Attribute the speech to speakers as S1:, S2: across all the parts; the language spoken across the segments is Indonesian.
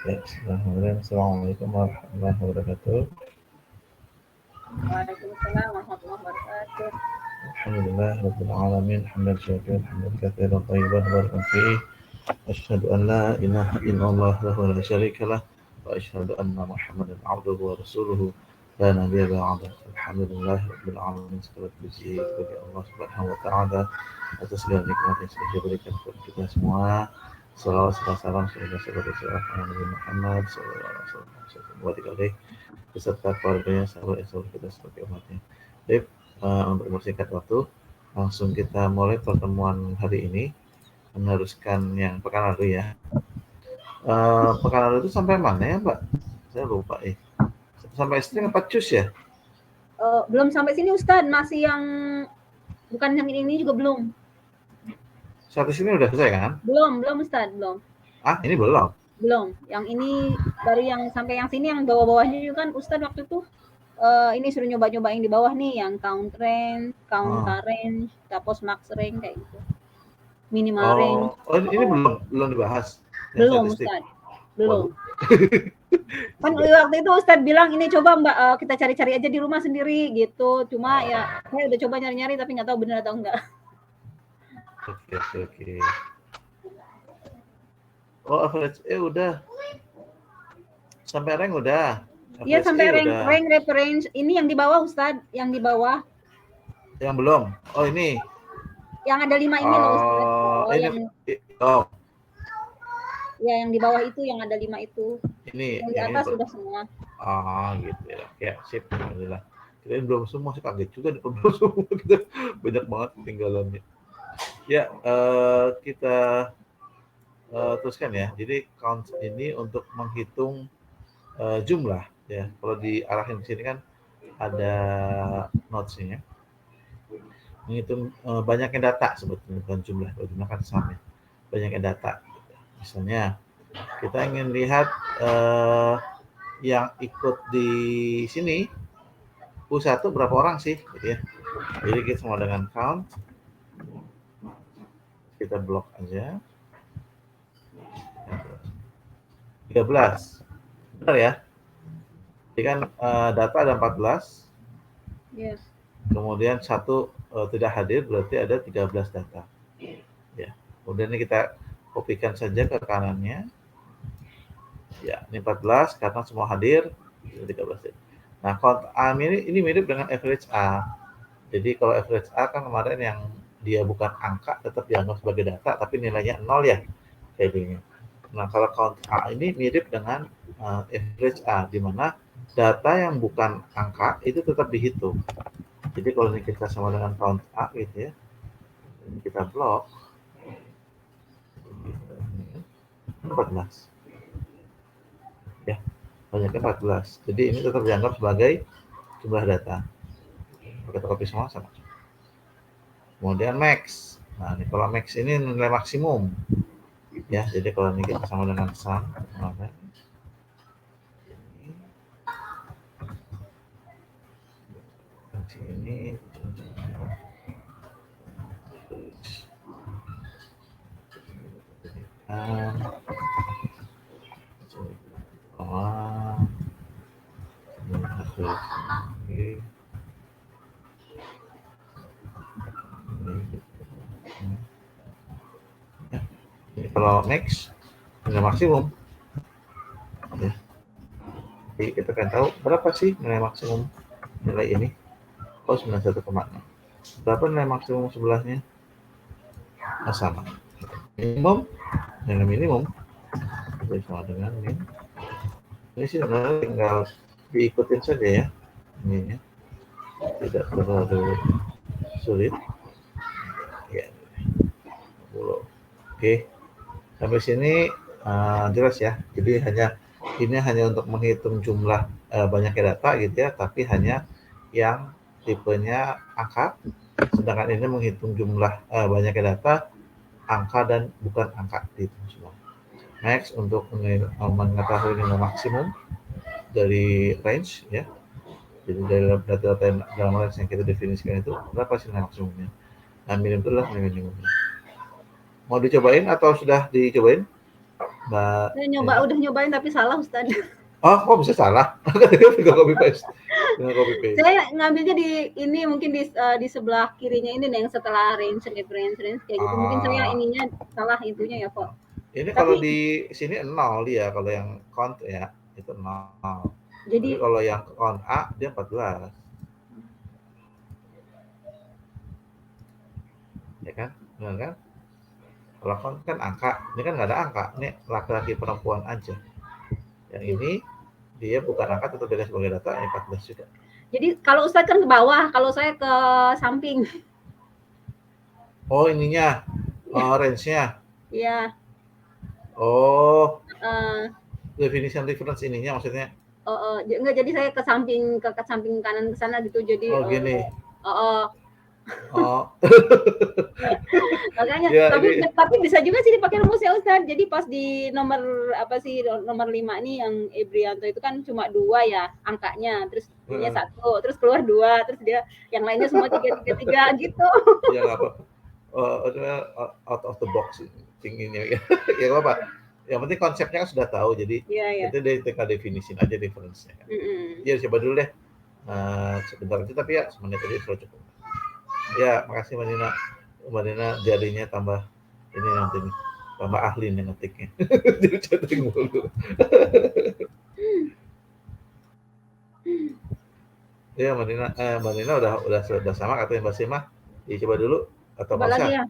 S1: Ya, bismillahirrahmanirrahim. Assalamualaikum warahmatullahi wabarakatuh.
S2: Waalaikumsalam warahmatullahi wabarakatuh.
S1: Alhamdulillah rabbil alamin, hamdan syakiran, hamdan katsiran thayyiban barakan fihi. Asyhadu an la ilaha illallah wahdahu la syarika lah wa asyhadu anna Muhammadan abduhu wa rasuluhu la nabiyya ba'da. Alhamdulillah rabbil alamin, segala puji bagi Allah Subhanahu wa taala atas segala nikmat yang sudah diberikan kepada kita semua. Salawat serta salam semoga Nabi Muhammad sallallahu alaihi wasallam beserta keluarganya, sahabat kita sebagai umatnya. Baik, untuk mempersingkat waktu, langsung kita mulai pertemuan hari ini, meneruskan yang pekan lalu ya. Pekan lalu itu sampai mana ya, Mbak? Saya lupa sampai string apa cus ya?
S2: Belum sampai sini Ustadz, masih yang bukan yang ini juga belum.
S1: Sampai sini udah selesai kan?
S2: Belum Ustadz, belum.
S1: Ini belum.
S2: Belum. Yang ini baru yang sampai yang sini, yang bawah-bawahnya juga kan Ustadz waktu itu ini suruh nyoba-nyoba yang di bawah nih, yang count range, count range, tapos max range kayak gitu. Minimal range.
S1: Ini belum dibahas.
S2: Belum Ustadz. Belum. Kan waktu itu Ustadz bilang ini coba Mbak kita cari-cari aja di rumah sendiri gitu. Cuma ya saya udah coba nyari-nyari tapi nggak tahu benar atau enggak.
S1: Oke. Average udah. Sampai rank udah.
S2: Iya sampai rank reference. Ini yang di bawah Ustadz, yang di bawah.
S1: Yang belum. Ini.
S2: Yang ada 5 ini loh Ustadz. Ya yang di bawah itu yang ada 5 itu.
S1: Ini
S2: yang di atas sudah semua.
S1: Gitu ya. Ya, sip. Alhamdulillah. Kita belum semua, sih kaget juga belum semua. Kita banyak banget tinggalannya. Ya, kita teruskan ya. Jadi count ini untuk menghitung jumlah ya. Kalau diarahin ke sini kan ada notes-nya. Menghitung banyaknya data sebetulnya, bukan jumlah. Kalau jumlah kan sama ya. Banyaknya data. Misalnya kita ingin lihat yang ikut di sini U1 berapa orang sih gitu ya. Jadi kita semua dengan count, kita blok aja 13. Benar ya? Jadi kan data ada 14.
S2: Yes.
S1: Kemudian satu tidak hadir, berarti ada 13 data. Ya. Kemudian ini kita kopikan saja ke kanannya. Ya, ini 14 karena semua hadir, 13. Nah, count A ini mirip dengan average A. Jadi kalau average A kan kemarin yang dia bukan angka tetap dianggap sebagai data, tapi nilainya 0 ya, kayak gini. Nah, kalau count A ini mirip dengan average A, di mana data yang bukan angka itu tetap dihitung. Jadi kalau ini kita sama dengan count A gitu ya, ini kita blok 14. Ya, banyaknya 14. Jadi ini tetap dianggap sebagai jumlah data. Kita copy semua sama. Kemudian max. Nah, ini kalau max ini nilai maksimum. Ya, jadi kalau ini kita sama dengan sum, ini kalau max nilai maksimum ya. Jadi kita kan tahu berapa sih nilai maksimum nilai ini. 91,6. Berapa nilai maksimum sebelahnya? Sama. Minimum nilai minimum jadi sama dengan min. Ini sih sebenarnya tinggal diikutin saja ya, ini ya. Tidak terlalu sulit ya. Oke, sampai sini jelas ya. Jadi ini hanya untuk menghitung jumlah banyaknya data gitu ya, tapi hanya yang tipenya angka, sedangkan ini menghitung jumlah banyaknya data angka dan bukan angka dihitung semua. Next, untuk mengetahui nilai maksimum dari range ya. Jadi dari data-data dalam range yang kita definisikan itu berapa sih nilai maksimumnya. Nah, minim itu adalah nilai minimumnya. Mau dicobain atau sudah dicobain? Mbak.
S2: Saya udah nyobain tapi salah Ustaz.
S1: Oh, kok bisa salah? Tinggal copy paste.
S2: Saya ngambilnya di ini mungkin di sebelah kirinya ini yang setelah range kayak gitu. Mungkin saya ininya salah intunya ya kok.
S1: Ini kalau di sini 0 dia kalau yang count ya itu 0. Jadi kalau yang count A dia 14. Ya kan? Benar kan? Kalau count kan angka, ini kan nggak ada angka, ini laki-laki perempuan aja. Yang ini dia bukan angka tetap beda sebagai data, ini 14 juga.
S2: Jadi kalau Ustadz kan ke bawah, kalau saya ke samping.
S1: Oh ininya, range-nya.
S2: Iya.
S1: Oh, definition reference ininya maksudnya.
S2: Enggak, jadi saya ke samping kanan ke sana gitu. Jadi
S1: oh gini.
S2: Oh. Makanya ya, tapi bisa juga sih dipakai rumus ya Ustaz. Jadi pas di nomor 5 nih yang Ebrianto itu kan cuma 2 ya angkanya, terus dia 1, terus keluar 2, terus dia yang lainnya semua 3 gitu.
S1: Iya enggak apa-apa. Out of the box tingginya ya. Ya apa? Yang penting konsepnya kan sudah tahu, jadi itu dari tinggal definisin aja difference-nya. Ya coba dulu deh. Sebentar aja tapi ya semenit aja sudah cukup. Ya, makasih Mbak Nina jadinya tambah ini nanti nih, tambah ahli nih ngetiknya. Jadi chatting mulu. Ya Mbak Nina udah sama katanya Mbak Sima. Coba dulu atau
S2: Coba lagi ya.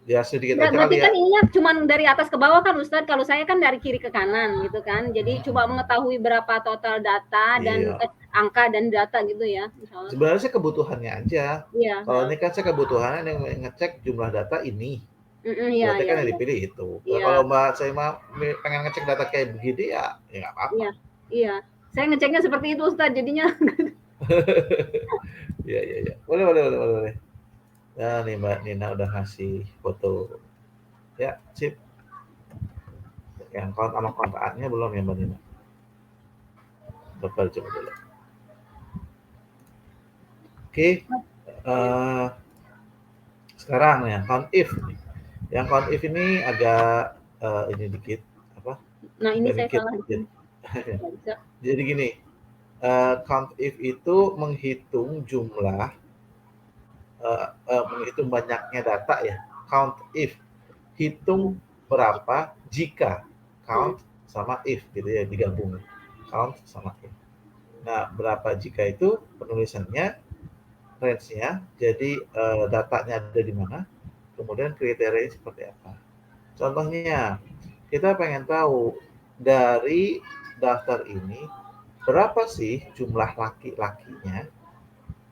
S1: Ya sedikit aja
S2: berarti
S1: kali
S2: kan ininya cuma dari atas ke bawah kan Ustadz, kalau saya kan dari kiri ke kanan gitu kan, jadi coba mengetahui berapa total data dan angka dan data gitu ya misalnya.
S1: Sebenarnya sih kebutuhannya aja.
S2: Iya.
S1: Kalau ini kan saya kebutuhannya yang ngecek jumlah data ini. Berarti kan yang dipilih itu. Kalau Mbak saya pengen ngecek data kayak begini ya nggak apa-apa.
S2: Iya. Saya ngeceknya seperti itu Ustadz jadinya.
S1: Iya. Boleh. Nah nih Mbak Nina udah ngasih foto. Ya, sip. Yang sama kontaknya belum ya Mbak Nina? Coba dulu. Oke. Sekarang ya, count if. Yang count if ini agak ini dikit apa?
S2: Nah, ini saya salah.
S1: Jadi gini, count if itu menghitung jumlah menghitung banyaknya data ya. Count if, hitung berapa jika. Count sama if gitu ya, digabung. Count sama if. Nah, berapa jika itu penulisannya, range-nya, jadi datanya ada di mana, kemudian kriterianya seperti apa. Contohnya, kita pengen tahu dari daftar ini berapa sih jumlah laki-lakinya.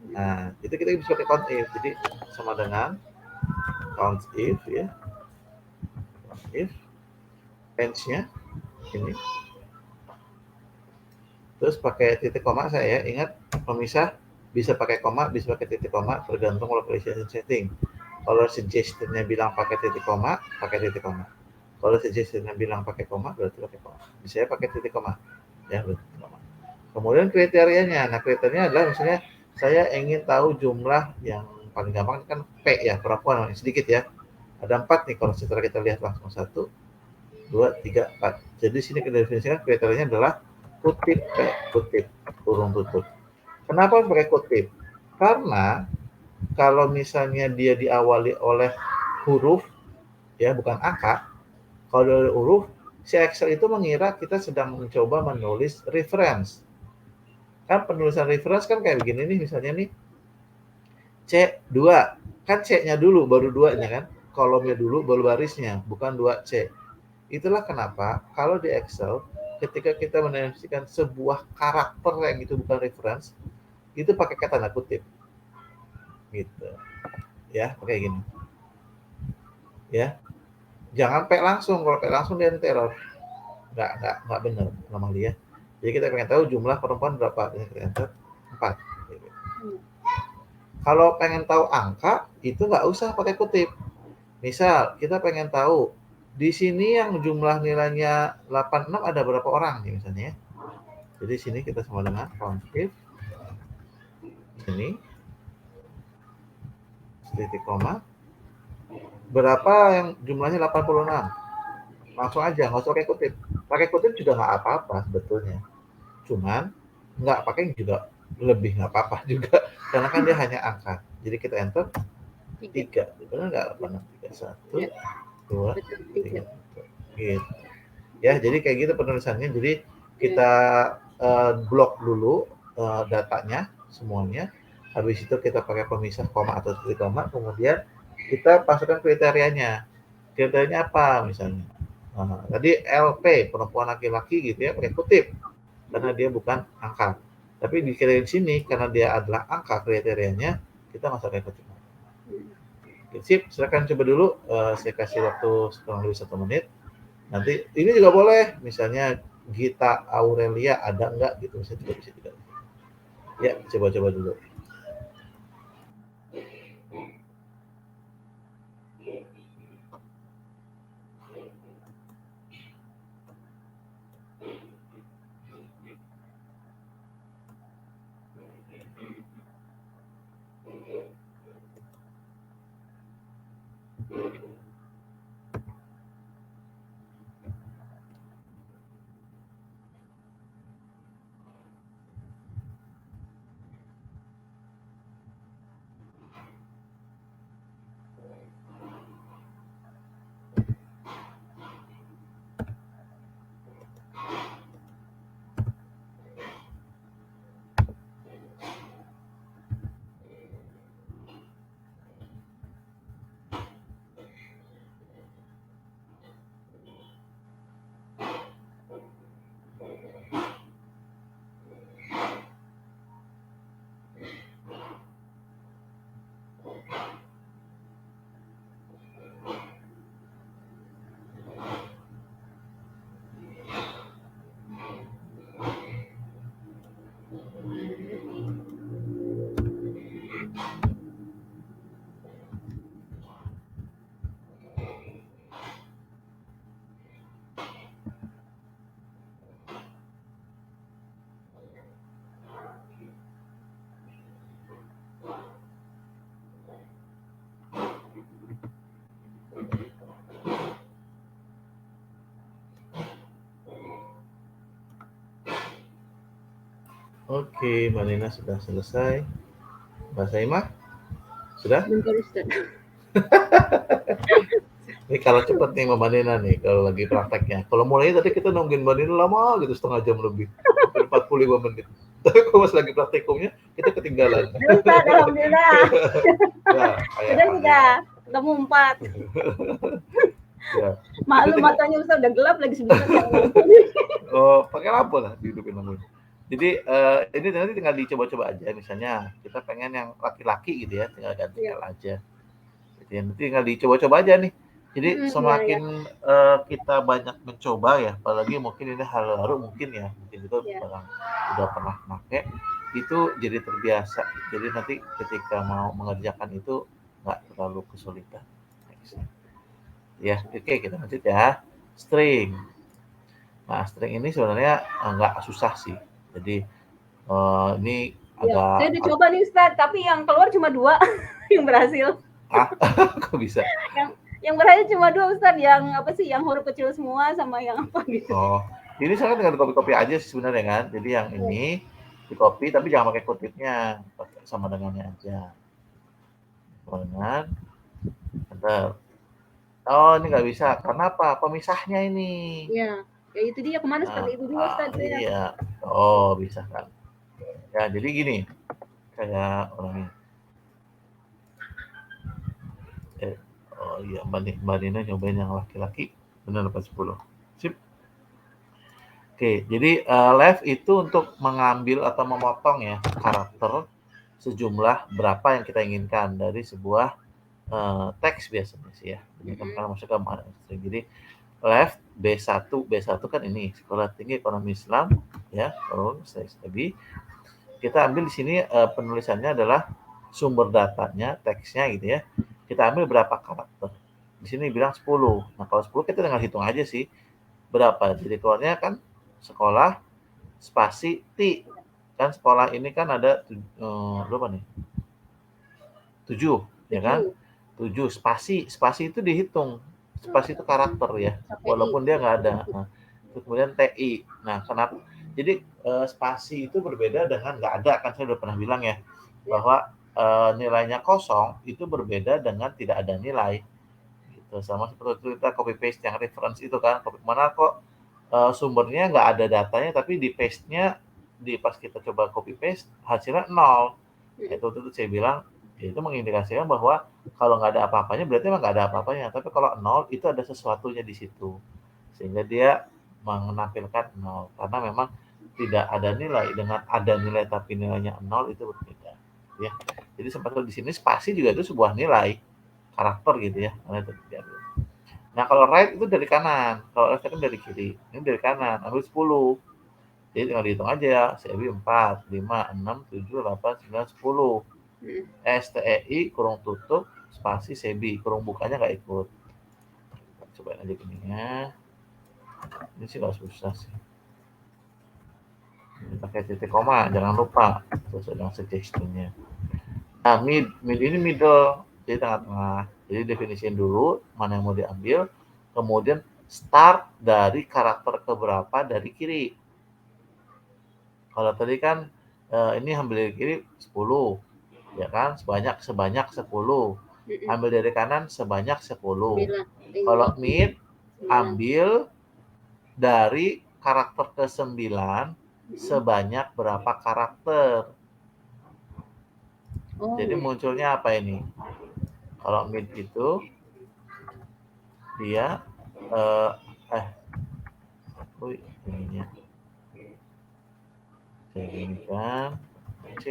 S1: Nah, itu kita bisa pakai count if. Jadi sama dengan count if ya. Count if range-nya ini. Terus pakai titik koma, saya ingat pemisah bisa pakai koma, bisa pakai titik koma tergantung localization setting. Kalau suggestion-nya bilang pakai titik koma, pakai titik koma. Kalau suggestion-nya bilang pakai koma, berarti pakai koma. Bisa pakai titik koma. Ya, berarti koma. Kemudian kriterianya. Nah, kriterianya adalah misalnya saya ingin tahu jumlah yang paling gampang kan P ya, perempuan sedikit ya. Ada 4 nih kalau setelah kita lihat langsung 1, 2, 3, 4. Jadi sini kita definisikan kriterianya adalah kutip P, kutip, kurung tutup. Kenapa pakai kutip? Karena kalau misalnya dia diawali oleh huruf, ya bukan angka, kalau dari huruf, si Excel itu mengira kita sedang mencoba menulis reference. Kan penulisan reference kan kayak begini nih, misalnya nih, C2, kan C-nya dulu, baru 2-nya kan, kolomnya dulu, baru barisnya, bukan 2C. Itulah kenapa kalau di Excel, ketika kita mendefinisikan sebuah karakter yang itu bukan reference, itu pakai kata tanda kutip. Gitu. Ya, pakai gini. Ya. Jangan P langsung, kalau P langsung dia teror. Enggak benar normally ya. Jadi kita pengen tahu jumlah perempuan berapa, kita enter 4. Gitu. Kalau pengen tahu angka, itu nggak usah pakai kutip. Misal, kita pengen tahu di sini yang jumlah nilainya 86 ada berapa orang nih misalnya. Jadi sini kita sama dengan count if ini titik koma berapa yang jumlahnya 86. langsung aja, nggak usah pakai kutip. Pakai kutip juga nggak apa-apa sebetulnya. Cuman nggak pakai juga lebih nggak apa-apa juga, karena kan dia hanya angka. Jadi kita enter 3, benar nggak? 3, 1,
S2: Ya,
S1: 2,
S2: betul
S1: 3,
S2: 3.
S1: gitu. Ya, jadi kayak gitu penulisannya. Jadi
S2: Ya.
S1: kita blok dulu datanya semuanya. Habis itu kita pakai pemisah koma atau titik koma, kemudian kita masukkan kriterianya. Kriterianya apa misalnya? Tadi LP, perempuan laki-laki gitu ya, pakai kutip karena dia bukan angka. Tapi di sini karena dia adalah angka kriterianya, kita nggak usah pakai kutip. Sip, silakan coba dulu. Saya kasih waktu kurang lebih 1 menit. Nanti ini juga boleh, misalnya Gita Aurelia ada nggak gitu, saya juga bisa juga. Ya, coba-coba dulu. Oke, Mbak Nina sudah selesai. Mbak Saimah sudah?
S2: Bentar Ustaz.
S1: Ini kalau cepet nih Mbak Nina nih, kalau lagi prakteknya. Kalau mulainya tadi kita nungguin Mbak Nina lama gitu, setengah jam lebih, hampir 45 menit. Tapi kalau pas lagi praktikumnya, kita ketinggalan.
S2: Ustaz, alhamdulillah.
S1: Ya,
S2: Sudah ketemu 4.
S1: Ya.
S2: Maklum matanya Ustaz udah gelap lagi sebentar.
S1: Oh, pakai lampu lah, dihidupin lampunya. Jadi ini nanti tinggal dicoba-coba aja. Misalnya kita pengen yang laki-laki gitu ya, tinggal ganti L aja. Gitu ya. Nanti tinggal dicoba-coba aja nih. Jadi semakin kita banyak mencoba ya, apalagi mungkin ini hal baru mungkin ya, mungkin itu orang udah pernah pakai, itu jadi terbiasa. Jadi nanti ketika mau mengerjakan itu nggak terlalu kesulitan. Ya, oke kita lanjut ya. String. Nah, string ini sebenarnya nggak susah sih. Jadi ini agak.
S2: Saya udah coba nih Ustaz, tapi yang keluar cuma 2 yang berhasil.
S1: Kok bisa?
S2: Yang berhasil cuma 2 Ustaz, yang apa sih? Yang huruf kecil semua sama yang apa gitu.
S1: Oh, ini saya tinggal copy-copy aja sih sebenarnya kan. Jadi yang ini di copy tapi jangan pakai kutipnya, pakai sama dengannya aja. Dengan enter. Oh, ini nggak bisa. Karena apa? Pemisahnya ini.
S2: Ya itu dia kemana seperti itu juga Ustaz.
S1: Iya. Oh, bisa kan. Ya, jadi gini. Kayak orang ini. Oh iya, Mbak Nina nyobain yang laki-laki. Benar dapat 10. Sip. Oke, jadi left itu untuk mengambil atau memotong ya karakter sejumlah berapa yang kita inginkan dari sebuah teks biasanya sih ya. Ini kan karena masukkan jadi left B1 kan ini Sekolah Tinggi Ekonomi Islam ya, kalau saya lebih kita ambil di sini penulisannya adalah sumber datanya, teksnya gitu ya. Kita ambil berapa karakter. Di sini bilang 10. Nah, kalau 10 kita tinggal hitung aja sih berapa. Jadi keluarnya kan sekolah spasi T. Kan sekolah ini kan ada berapa nih? 7, ya kan? 7 spasi itu dihitung. spasi itu karakter ya,
S2: Sampai
S1: walaupun dia nggak ada. Nah, kemudian TI. Nah, kenapa? Jadi spasi itu berbeda dengan nggak ada, kan saya udah pernah bilang ya, bahwa nilainya kosong itu berbeda dengan tidak ada nilai. Gitu. Sama seperti kita copy paste yang reference itu kan, mana kok sumbernya nggak ada datanya, tapi di paste-nya pas kita coba copy paste hasilnya 0. Itu saya bilang ya itu mengindikasikan bahwa kalau nggak ada apa-apanya berarti emang nggak ada apa-apanya, tapi kalau 0 itu ada sesuatunya di situ sehingga dia menampilkan 0 karena memang tidak ada nilai. Dengan ada nilai tapi nilainya 0 itu berbeda ya. Jadi sempat di sini spasi juga itu sebuah nilai karakter gitu ya. Nah kalau right itu dari kanan, kalau left kan dari kiri. Ini dari kanan, ambil 10. Jadi tinggal dihitung aja ya, CEBI 4, 5, 6, 7, 8, 9, 10. STEI kurung tutup, spasi CEBI, kurung bukanya nggak ikut. Cobain aja gini ya. Ini sih nggak susah sih. Ini pakai titik koma, jangan lupa. Sesuai dengan suggestionnya. Nah, mid ini middle, jadi tengah-tengah. Jadi definisiin dulu mana yang mau diambil, kemudian start dari karakter keberapa dari kiri. Kalau tadi kan ini ambil dari kiri 10, ya kan? Sebanyak 10. Ambil dari kanan sebanyak 10. Kalau mid ambil dari karakter ke-9 sebanyak berapa karakter. Jadi munculnya apa ini? Kalau mid itu dia ininya saya ginikan C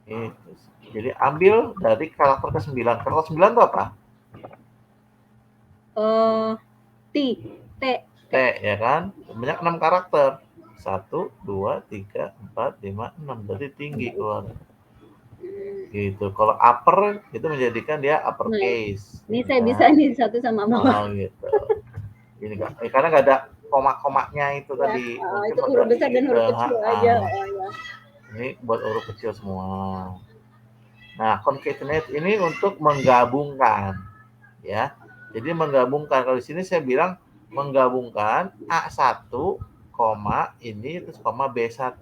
S1: itu. Jadi ambil dari karakter ke-9. Karakter 9 itu apa? T ya kan? Banyak 6 karakter. 1, 2, 3, 4, 5, 6. Berarti tinggi keluar. Gitu. Kalau upper itu menjadikan dia uppercase.
S2: Ini saya bisa nih satu sama bawah.
S1: Oh gitu. Ini karena nggak ada koma-komanya itu ya, tadi.
S2: Itu huruf besar dan huruf kecil aja.
S1: Ini buat huruf kecil semua. Nah, concatenate ini untuk menggabungkan, ya. Jadi menggabungkan. Kalau di sini saya bilang menggabungkan A1, ini terus koma B1.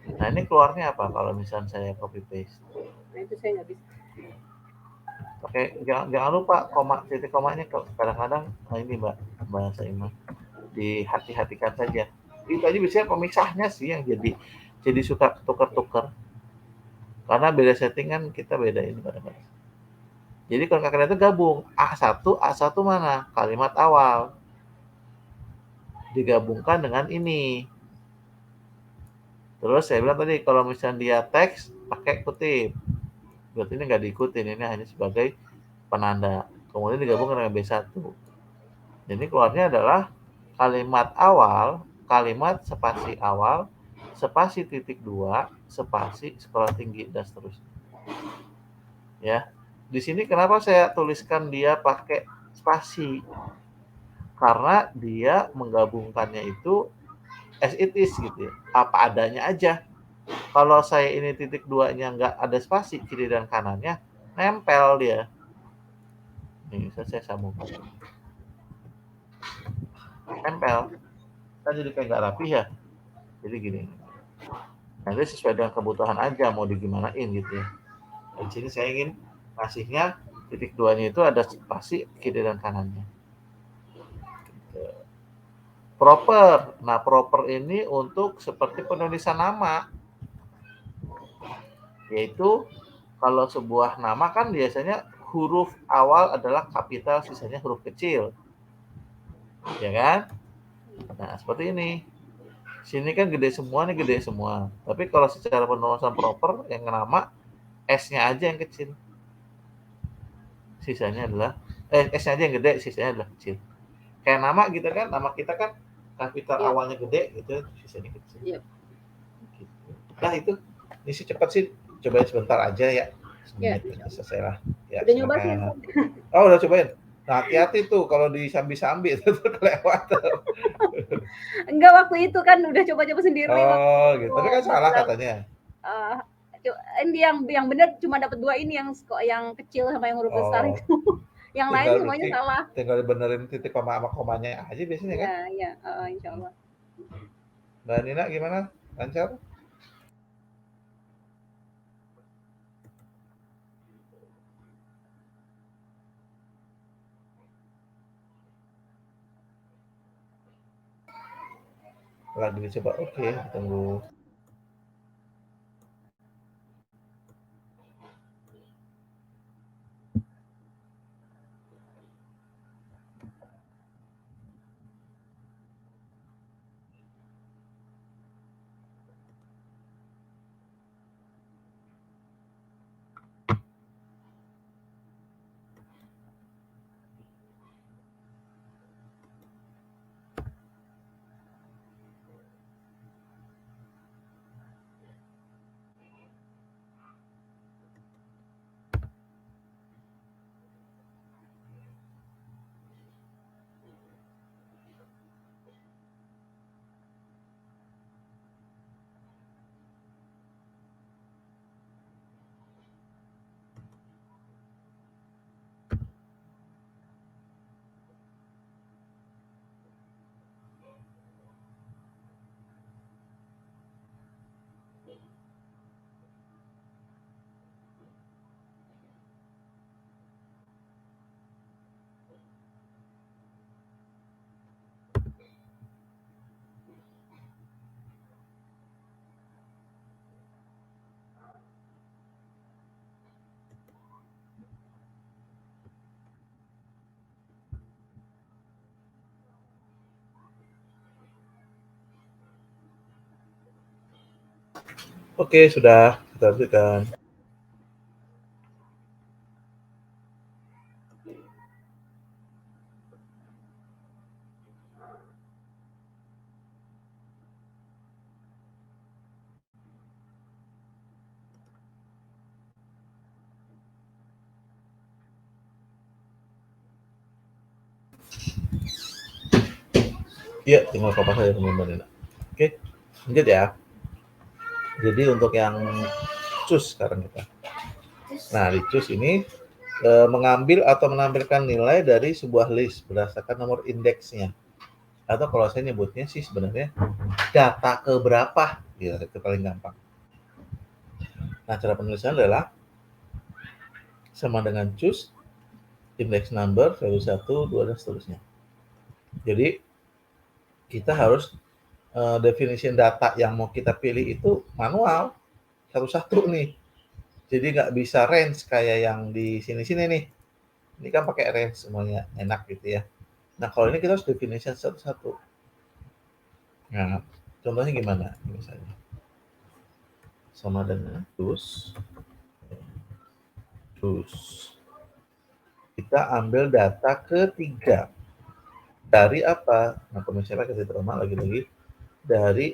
S1: Nah, ini keluarnya apa kalau misalnya saya copy paste?
S2: Nah, itu saya nggak bisa.
S1: Oke, jangan lupa titik komanya kadang-kadang ini Mbak Saimah dihati-hatikan saja. Itu aja biasanya pemisahnya sih yang jadi suka tukar-tukar. Karena beda setting kan kita bedain kadang-kadang. Jadi kalau kalian itu gabung A1 mana? Kalimat awal. Digabungkan dengan ini. Terus saya bilang tadi kalau misalnya dia teks pakai kutip. Berarti ini nggak diikutin, ini hanya sebagai penanda. Kemudian digabungkan dengan B1. Jadi keluarnya adalah kalimat awal, kalimat spasi awal, spasi titik 2, spasi sekolah tinggi, dan seterusnya. Ya, di sini kenapa saya tuliskan dia pakai spasi? Karena dia menggabungkannya itu as it is gitu ya, apa adanya aja. Kalau saya ini titik 2-nya nggak ada spasi kiri dan kanannya, nempel dia. Ini saya sambungkan. Nempel. Kan jadi kayak nggak rapi ya. Jadi gini. Nanti sesuai dengan kebutuhan aja mau digimanain gitu ya. Di sini saya ingin ngasihnya titik 2-nya itu ada spasi kiri dan kanannya. Proper. Nah, proper ini untuk seperti penulisan nama. Yaitu kalau sebuah nama kan biasanya huruf awal adalah kapital, sisanya huruf kecil. Ya kan? Nah, seperti ini. Sini kan gede semua, nih gede semua. Tapi kalau secara penulisan proper, yang nama S-nya aja yang kecil. Sisanya adalah S-nya aja yang gede, sisanya adalah kecil. Kayak nama gitu kan, nama kita kan kapital awalnya gede gitu, sisanya kecil. Gitu. Nah, itu ini sih cepat sih. Cobain sebentar aja ya. Semenit selesai lah. Ya,
S2: udah nyobain.
S1: Oh, udah cobain. Nah, hati-hati tuh kalau disambi-sambi itu kelewat.
S2: Enggak, waktu itu kan udah coba-coba sendiri.
S1: Oh, gitu. Tapi kan salah katanya.
S2: Yang benar cuma dapat 2 ini yang kecil sama yang huruf besar itu. Yang lain semuanya salah.
S1: Tinggal benerin titik koma sama komanya aja biasanya kan?
S2: Iya, insya Allah.
S1: Mbak Nina gimana? Lancar? Lagi dicoba, oke, tunggu. Oke, sudah kita lanjutkan. Iya, tinggal kopas saja teman-teman Nina. Oke, lanjut ya. Jadi untuk yang choose sekarang kita. Nah, di choose ini mengambil atau menampilkan nilai dari sebuah list berdasarkan nomor indeksnya. Atau kalau saya nyebutnya sih sebenarnya data keberapa, ya itu paling gampang. Nah, cara penulisan adalah sama dengan choose index number value 1, 2 dan seterusnya. Jadi kita harus definisi data yang mau kita pilih itu manual satu-satu nih. Jadi nggak bisa range kayak yang di sini-sini nih. Ini kan pakai range semuanya, enak gitu ya. Nah, kalau ini kita harus definisi satu-satu. Nah, contohnya gimana misalnya? Sama dengan choose. Kita ambil data ketiga. Dari apa? Nah, misalnya kita terima lagi-lagi dari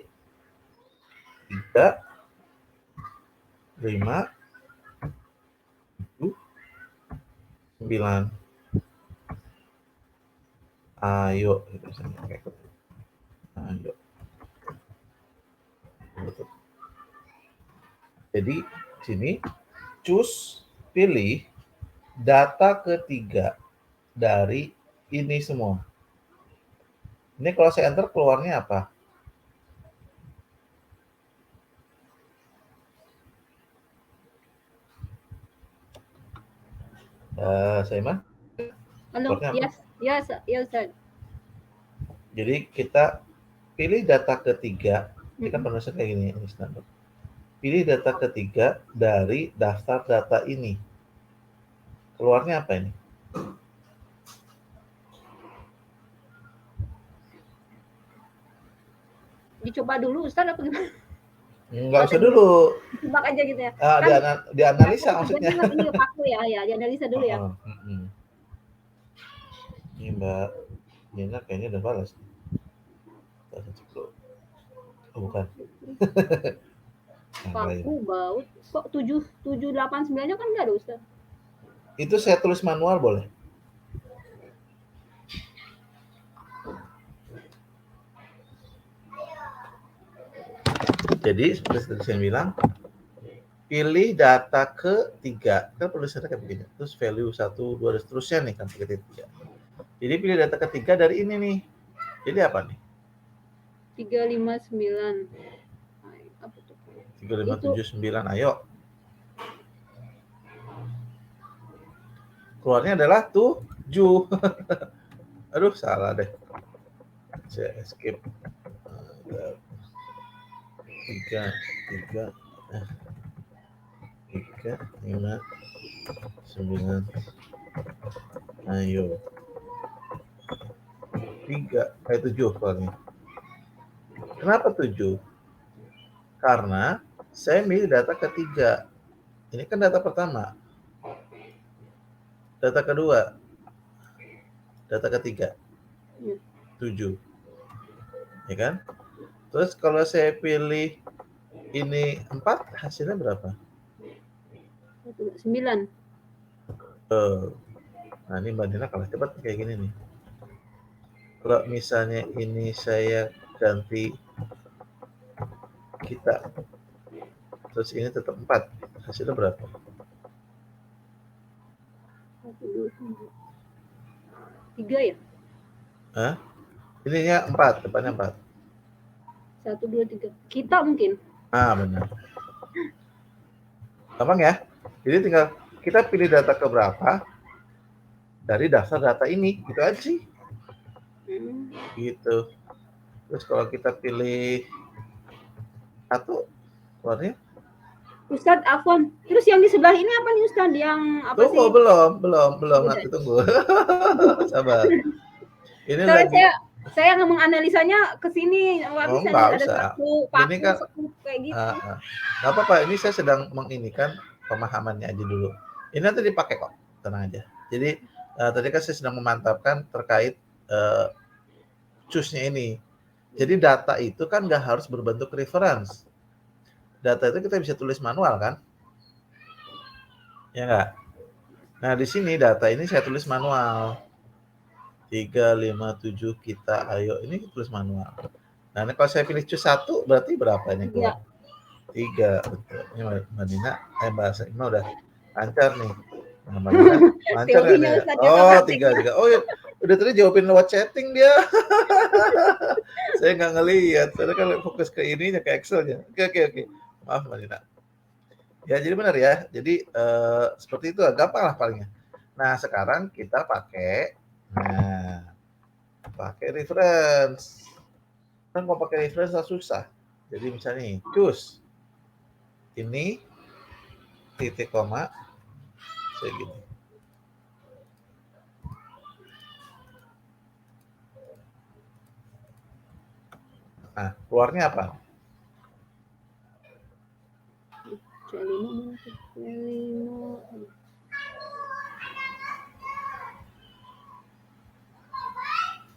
S1: 3, 5, 7, 9. Ayo, ayo. Jadi sini choose, pilih data ketiga dari ini semua. Ini kalau saya enter keluarnya apa? Saimah?
S2: Halo, yes, Ustaz.
S1: Jadi kita pilih data ketiga, kita penulisan kayak gini, ini standar. Pilih data ketiga dari daftar data ini. Keluarnya apa ini?
S2: Dicoba dulu Ustaz apa gimana?
S1: Nggak usah dulu.
S2: Tebak aja gitu ya.
S1: Dianalisa maksudnya.
S2: Ini paku ya, dianalisa dulu ya.
S1: Ini Mbak Nina kayaknya udah balas. Oh, bukan.
S2: Paku, baut. Kok 7, 8, 9-nya kan nggak ada Ustaz?
S1: Itu saya tulis manual boleh? Jadi seperti saya bilang, pilih data ketiga. Kan penulisannya kayak begini. Terus value 1, 2, dan seterusnya nih kan ketiga. Jadi pilih data ketiga dari ini nih. Jadi apa nih?
S2: 359. Apa tuh?
S1: 3579. Ayo. Keluarnya adalah 7. Aduh, salah deh. Saya skip. 3, 5, 9. Ayo. 7 keluarnya. Kenapa 7? Karena saya milih data ketiga. Ini kan data pertama. Data kedua. Data ketiga. 7. Ya kan? Terus kalau saya pilih ini 4, hasilnya berapa?
S2: 9.
S1: Nah, ini Mbak Nina kalah cepat kayak gini nih. Kalau misalnya ini saya ganti kita, terus ini tetap 4, hasilnya berapa?
S2: 3 ya?
S1: Hah? Ininya 4, depannya 4.
S2: 1, 2, 3. Kita mungkin.
S1: Benar. Gampang ya? Jadi tinggal kita pilih data keberapa dari dasar data ini, gitu aja sih. Gitu. Terus kalau kita pilih 1, keluarnya?
S2: Ustadz Afwan. Terus yang di sebelah ini apa nih Ustadz? Yang apa
S1: Tunggu,
S2: sih?
S1: belum. Nanti tunggu. Sabar. Ini
S2: soalnya
S1: lagi.
S2: saya nggak menganalisanya ke sini.
S1: Nggak
S2: ada
S1: usah.
S2: paku
S1: Ini kan
S2: kayak gitu.
S1: Nggak apa-apa. Ini saya sedang menginikan pemahamannya aja dulu. Ini nanti dipakai kok, tenang aja. Jadi tadi kan saya sedang memantapkan terkait choose-nya ini. Jadi data itu kan nggak harus berbentuk reference. Data itu kita bisa tulis manual kan? Ya nggak? Nah di sini data ini saya tulis manual. 3, 5, 7 kita ayo. Ini tulis manual. Nah ini kalau saya pilih choose 1 berarti berapa ini keluar? 3. Betul. Ini Mbak Nina, bahasa ini udah lancar nih. Nah, Mbak Nina lancar ya nih. Oh 3 juga. Oh ya, udah tadi jawabin lewat chatting dia. Saya nggak ngelihat. Saya kan fokus ke ininya, ke Excel-nya. Oke. Maaf Mbak Nina. Ya jadi benar ya. Jadi seperti itu, gampang lah palingnya. Nah sekarang kita pakai reference. Kan mau pakai reference susah. Jadi misalnya nih, choose ini titik koma saya gini. Nah, keluarnya apa?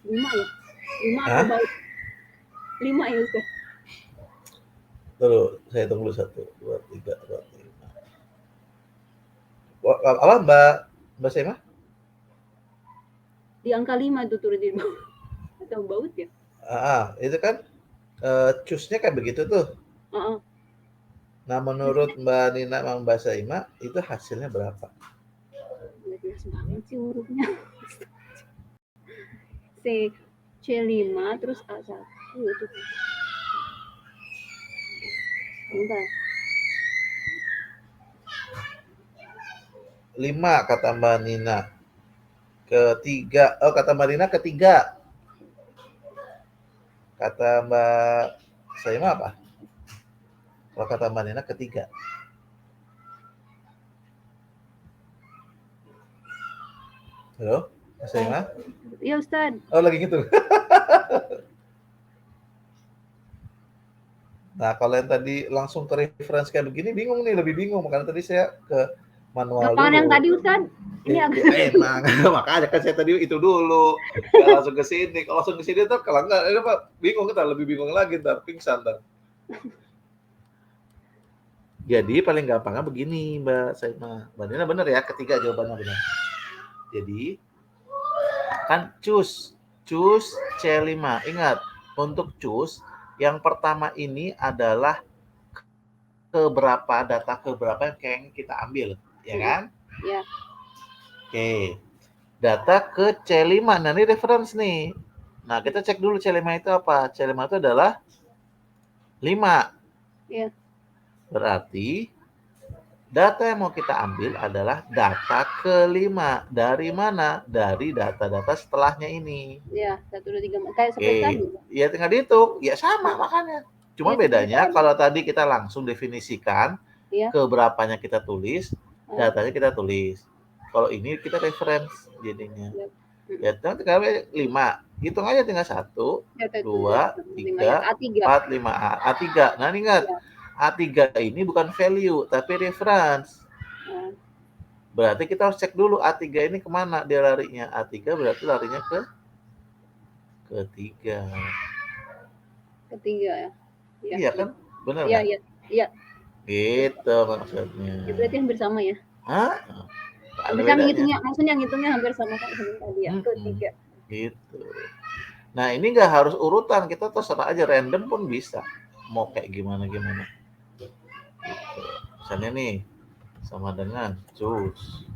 S2: Lima ya? 5 atau 5 ya Ustaz?
S1: Terus saya tunggu 1, 2, 3, 4, 5. Apa Mbak Sema?
S2: Di angka 5 itu turun di bawah. Atau baut ya?
S1: Itu kan choose-nya kayak begitu tuh. Nah, menurut Mbak Nina sama Mbak Saima itu hasilnya berapa?
S2: Jelas banget sih hurufnya. C5 terus A1 itu. Bentar.
S1: 5 kata Mbak Nina. Kata Mbak Nina ketiga. Kata Mbak Saima apa? Kalau kata Mbak Nina ketiga. Halo, Mbak Saima?
S2: Iya Ustaz.
S1: Oh lagi gitu. Nah kalau yang tadi langsung ke reference kayak begini bingung nih, lebih bingung. Makanya tadi saya ke manual dulu.
S2: Yang tadi Ustaz? Ini
S1: emang makanya kan saya tadi itu dulu. Nggak langsung ke sini. Kalau langsung ke sini tuh kalau enggak ini Pak bingung kita, lebih bingung lagi ntar pingsan ntar. Jadi paling gampangnya begini Mbak Saima. Mbak Nina benar ya, ketiga jawabannya benar. Jadi kan choose C5. Ingat, untuk choose yang pertama ini adalah data keberapa yang kita ambil, ya kan?
S2: Ya.
S1: Oke. Data ke C5. Nah, ini reference nih. Nah, kita cek dulu C5 itu apa? C5 itu adalah 5.
S2: Iya.
S1: Berarti data yang mau kita ambil adalah data ke-5. Dari mana? Dari data-data setelahnya ini.
S2: Iya, 1, 2, 3, kayak seperti tadi.
S1: Ya tinggal dihitung. Ya sama makanya. Cuma bedanya kalau tadi kita langsung definisikan keberapanya kita tulis, datanya kita tulis. Kalau ini kita reference jadinya. Ya tinggal 5. Hitung aja tinggal 1, 2, 3, 4, 5. A3. Nah, ingat. A3 ini bukan value, tapi reference. Berarti kita harus cek dulu A3 ini kemana dia larinya. A3 berarti larinya ke ketiga.
S2: Ketiga ya?
S1: Iya kan? Benar
S2: Iya,
S1: kan?
S2: iya. Iya.
S1: Gitu maksudnya.
S2: Ya, berarti hampir sama ya?
S1: Hah?
S2: Bisa ngitungnya, maksudnya ngitungnya hampir sama kayak tadi ya, ketiga.
S1: Gitu. Nah, ini nggak harus urutan, kita terserah aja, random pun bisa. Mau kayak gimana-gimana. Gitu. Misalnya nih, sama dengan choose.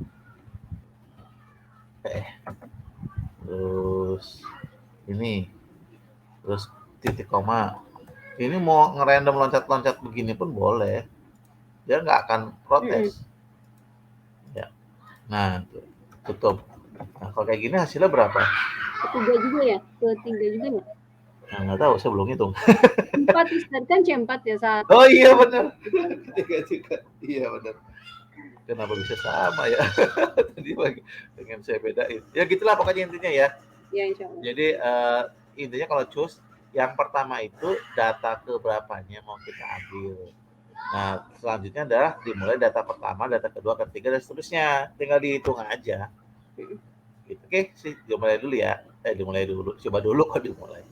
S1: Terus ini. Terus titik koma. Ini mau ngerandom loncat-loncat begini pun boleh. Dia nggak akan protes. Ya. Nah, tutup. Nah, kalau kayak gini hasilnya berapa?
S2: Ketiga juga ya? Ketiga juga ya?
S1: Nah, nggak tahu, saya belum hitung.
S2: 4 Ustaz, kan C4 ya saat.
S1: Oh iya benar. Ketiga juga. Iya benar. Kenapa bisa sama ya? Tadi pengen saya bedain. Ya gitulah pokoknya intinya ya.
S2: Ya, insya Allah.
S1: Jadi intinya kalau choose, yang pertama itu data keberapanya mau kita ambil. Nah, selanjutnya adalah dimulai data pertama, data kedua, ketiga, dan seterusnya. Tinggal dihitung aja. Gitu. Oke, sih dimulai dulu ya. Dimulai dulu. Coba dulu kok dimulai.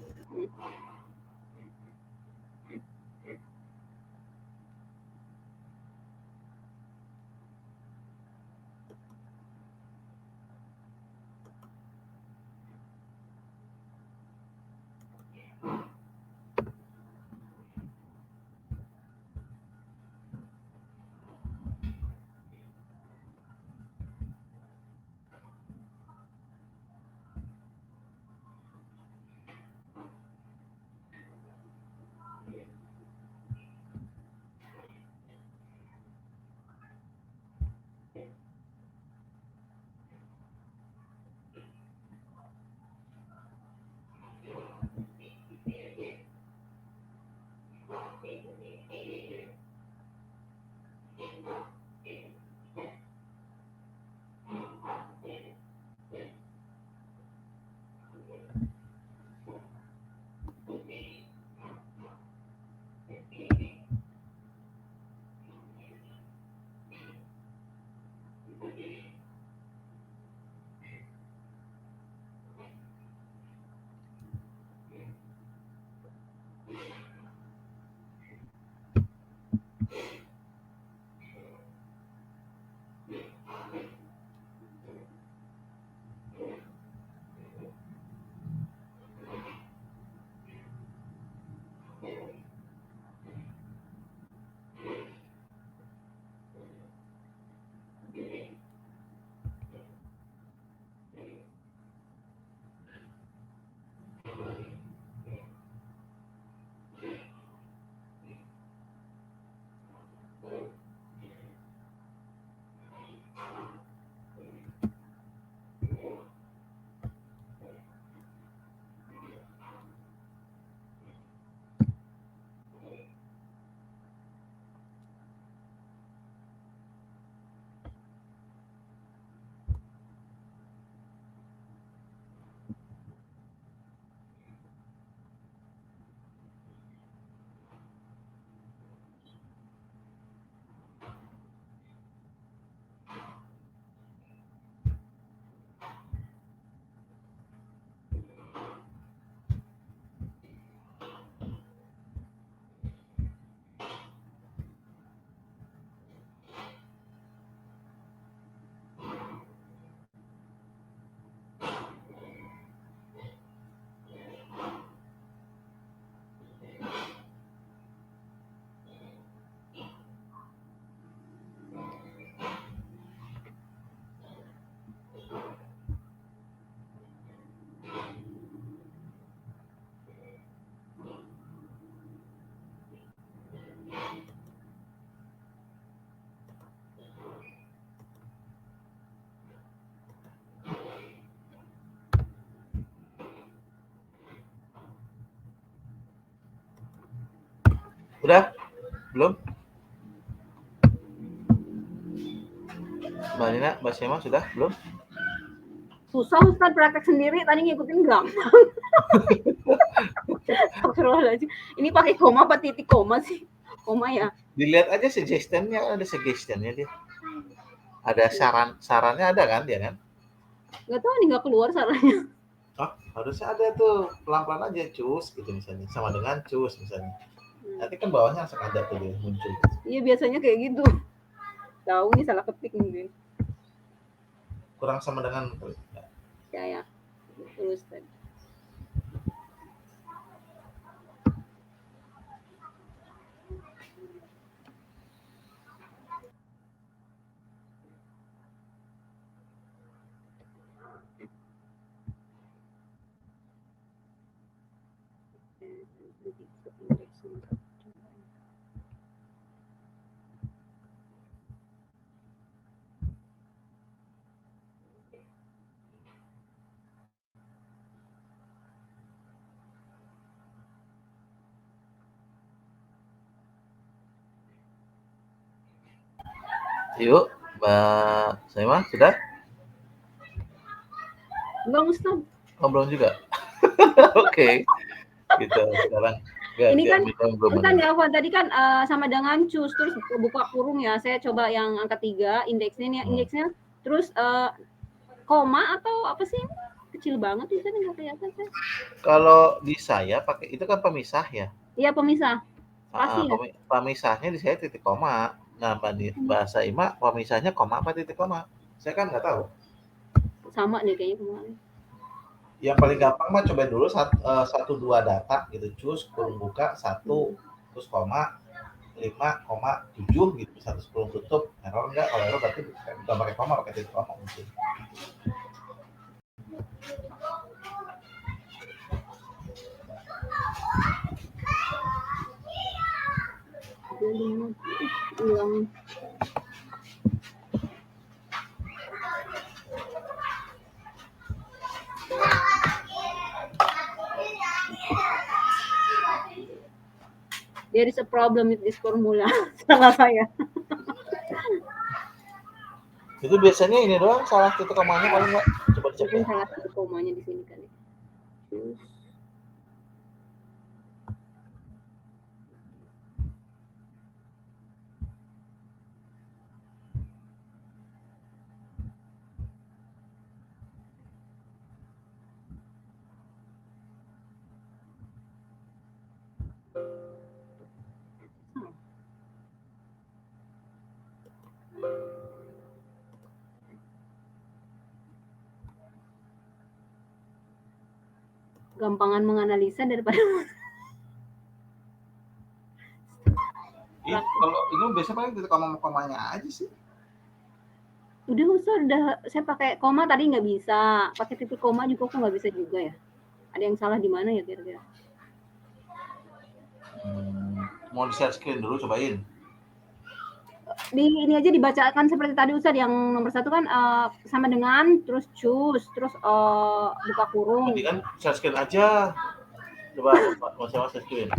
S1: Udah? Belum? Mbak Nina, Mbak Sema sudah? Belum?
S2: Susah Ustaz praktek sendiri, tadi ngikutin gampang. Astagfirullahaladzim. Ini pakai koma apa titik koma sih? Koma ya?
S1: Dilihat aja suggestionnya, ada suggestionnya dia. Ada sarannya ada kan dia kan?
S2: Nggak tahu nih, nggak keluar sarannya.
S1: Oh, harusnya ada tuh, pelan-pelan aja cus gitu misalnya, sama dengan cus misalnya. Nanti kan bawahnya langsung ada tuh dia muncul.
S2: Iya biasanya kayak gitu. Tahu nih salah ketik mungkin.
S1: Kurang sama dengan
S2: Ya. Terus tadi.
S1: Yuk, Mbak Saima sudah?
S2: Belum Ustaz.
S1: Oh, belum juga. Oke. Gitu sekarang.
S2: Ini kan Ustaz ya, tadi kan sama dengan cus terus buka kurung ya. Saya coba yang angka 3 indeksnya nih, indeksnya. Terus koma atau apa sih? Kecil banget itu nggak kelihatan saya.
S1: Kalau di saya pakai itu kan pemisah ya.
S2: Iya pemisah. Pasti ya.
S1: Pemisahnya di saya titik koma. Nah, bahasa Ima pemisahnya koma apa titik koma? Saya kan nggak tahu.
S2: Sama nih kayaknya kemarin.
S1: Yang paling gampang mah coba dulu 1-2 data gitu, cus kurung buka 1 terus koma 5,7 gitu, 1 kurung tutup. Error enggak? Kalau error berarti bukan pakai koma, pakai titik koma mungkin.
S2: Ulang. There is a problem with this formula. Salah saya.
S1: Itu biasanya ini doang salah titik komanya paling enggak. Coba dicek.
S2: Mungkin salah titik komanya di sini kali. Gampangan menganalisa daripada
S1: kalau ini biasanya paling titik komanya aja sih.
S2: Udah saya pakai koma tadi nggak bisa, pakai titik koma juga kok nggak bisa juga ya. Ada yang salah di mana ya kira-kira?
S1: Mau di-share screen dulu, cobain.
S2: Di ini aja dibacakan seperti tadi Ustaz, yang nomor 1 kan sama dengan terus cus terus buka kurung.
S1: Tadi kan share screen aja. Coba share screen.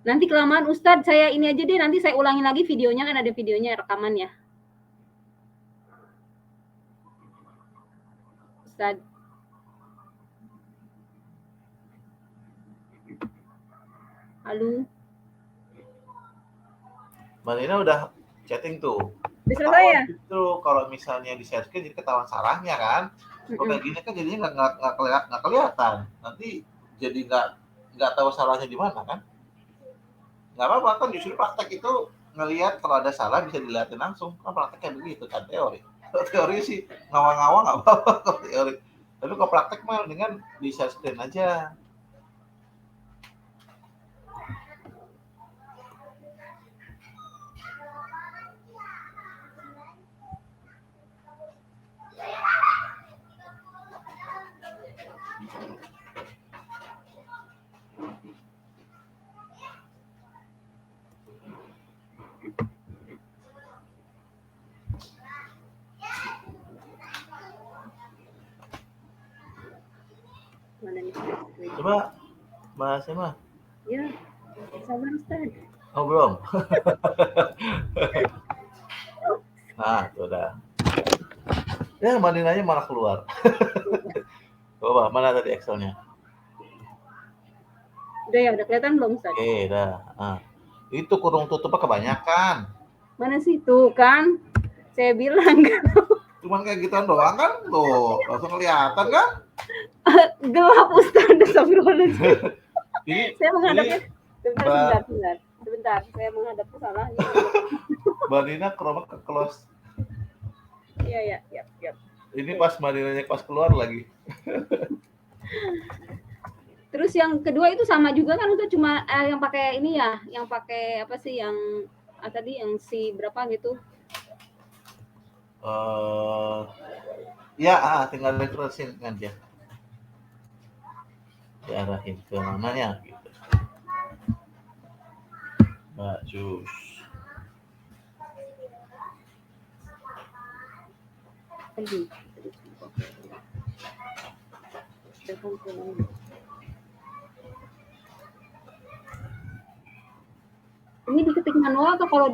S2: Nanti kelamaan Ustadz, saya ini aja deh, nanti saya ulangin lagi videonya, kan ada videonya rekaman ya. Ustadz. Halo.
S1: Mbak Nina udah chatting tuh.
S2: Udah selesai ya?
S1: Itu kalau misalnya di share screen jadi ketahuan salahnya kan. Kalau kayak gini kan jadinya nggak kelihatan. Nanti jadi nggak tahu salahnya di mana kan. Nggak apa-apa kan, justru praktek itu ngelihat kalau ada salah bisa dilihatin langsung. Kan prakteknya begitu kan, teori. Teori sih ngawang-ngawang nggak apa-apa kalau teori. Tapi kalau praktek mah dengan di share screen aja. Coba bahasnya mah.
S2: Ya, sabar Ustaz.
S1: Oh belum. Nah, itu udah. Ya, Madinahnya malah keluar. Coba, mana tadi Excelnya?
S2: Udah ya, udah kelihatan belum Ustaz?
S1: Oke, dah. Nah, itu kurung tutupnya kebanyakan.
S2: Mana sih tuh kan? Saya bilang
S1: Cuman kayak gituan doang kan? Tuh, langsung kelihatan kan?
S2: gelap Ustaz. Astagfirullahaladzim.
S1: Ini
S2: Saya menghadapnya.
S1: Mbak
S2: Sebentar. Saya menghadap ke sana.
S1: Mbak Nina chroma ke close.
S2: Iya.
S1: Ini pas Mbak Ninanya pas keluar lagi.
S2: Terus yang kedua itu sama juga kan Ustaz, cuma yang pakai ini ya, yang pakai apa sih yang tadi yang si berapa gitu?
S1: Ya, tinggal diterusin kan dia. Diarahin ke mananya gitu. Mbak Jus.
S2: Ini diketik manual atau kalau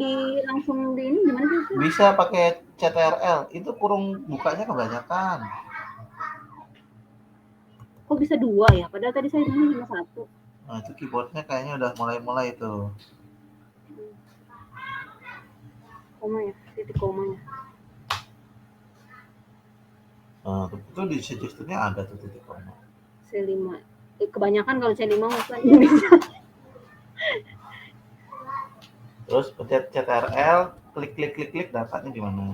S2: langsung di ini gimana sih?
S1: Bisa pakai CTRL. Itu kurung bukanya kebanyakan.
S2: Kok bisa 2 ya? Padahal tadi saya ini cuma 1.
S1: Nah, itu keyboardnya kayaknya udah mulai itu.
S2: Koma ya, titik komanya.
S1: Nah, itu di suggestionnya ada tuh titik koma.
S2: C5. Kebanyakan kalau C5 bukan bisa.
S1: Terus pencet CTRL, klik datanya di mana?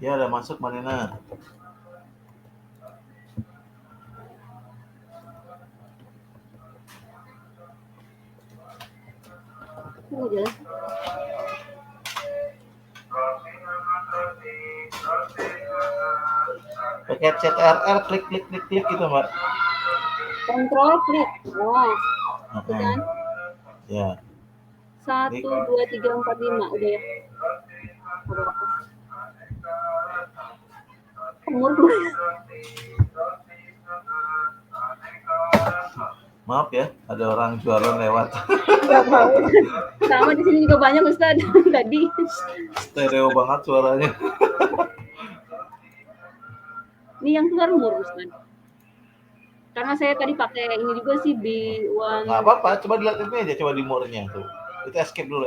S1: Ya udah masuk Manina.
S2: Jelas.
S1: Pakai CTRL klik gitu Mbak.
S2: Kontrol klik. Oh. Kan?
S1: Ya.
S2: 1, 2, 3, 4, 5 udah ya. Umur gue.
S1: Maaf ya, ada orang jualan lewat.
S2: Gak mau. Sama di sini juga banyak Ustaz tadi.
S1: Stereo banget suaranya.
S2: Ini yang keluar umur Ustaz. Karena saya tadi pakai ini juga sih B1.
S1: Nggak apa-apa, coba dilihat ini aja, coba di more-nya tuh. Itu escape dulu.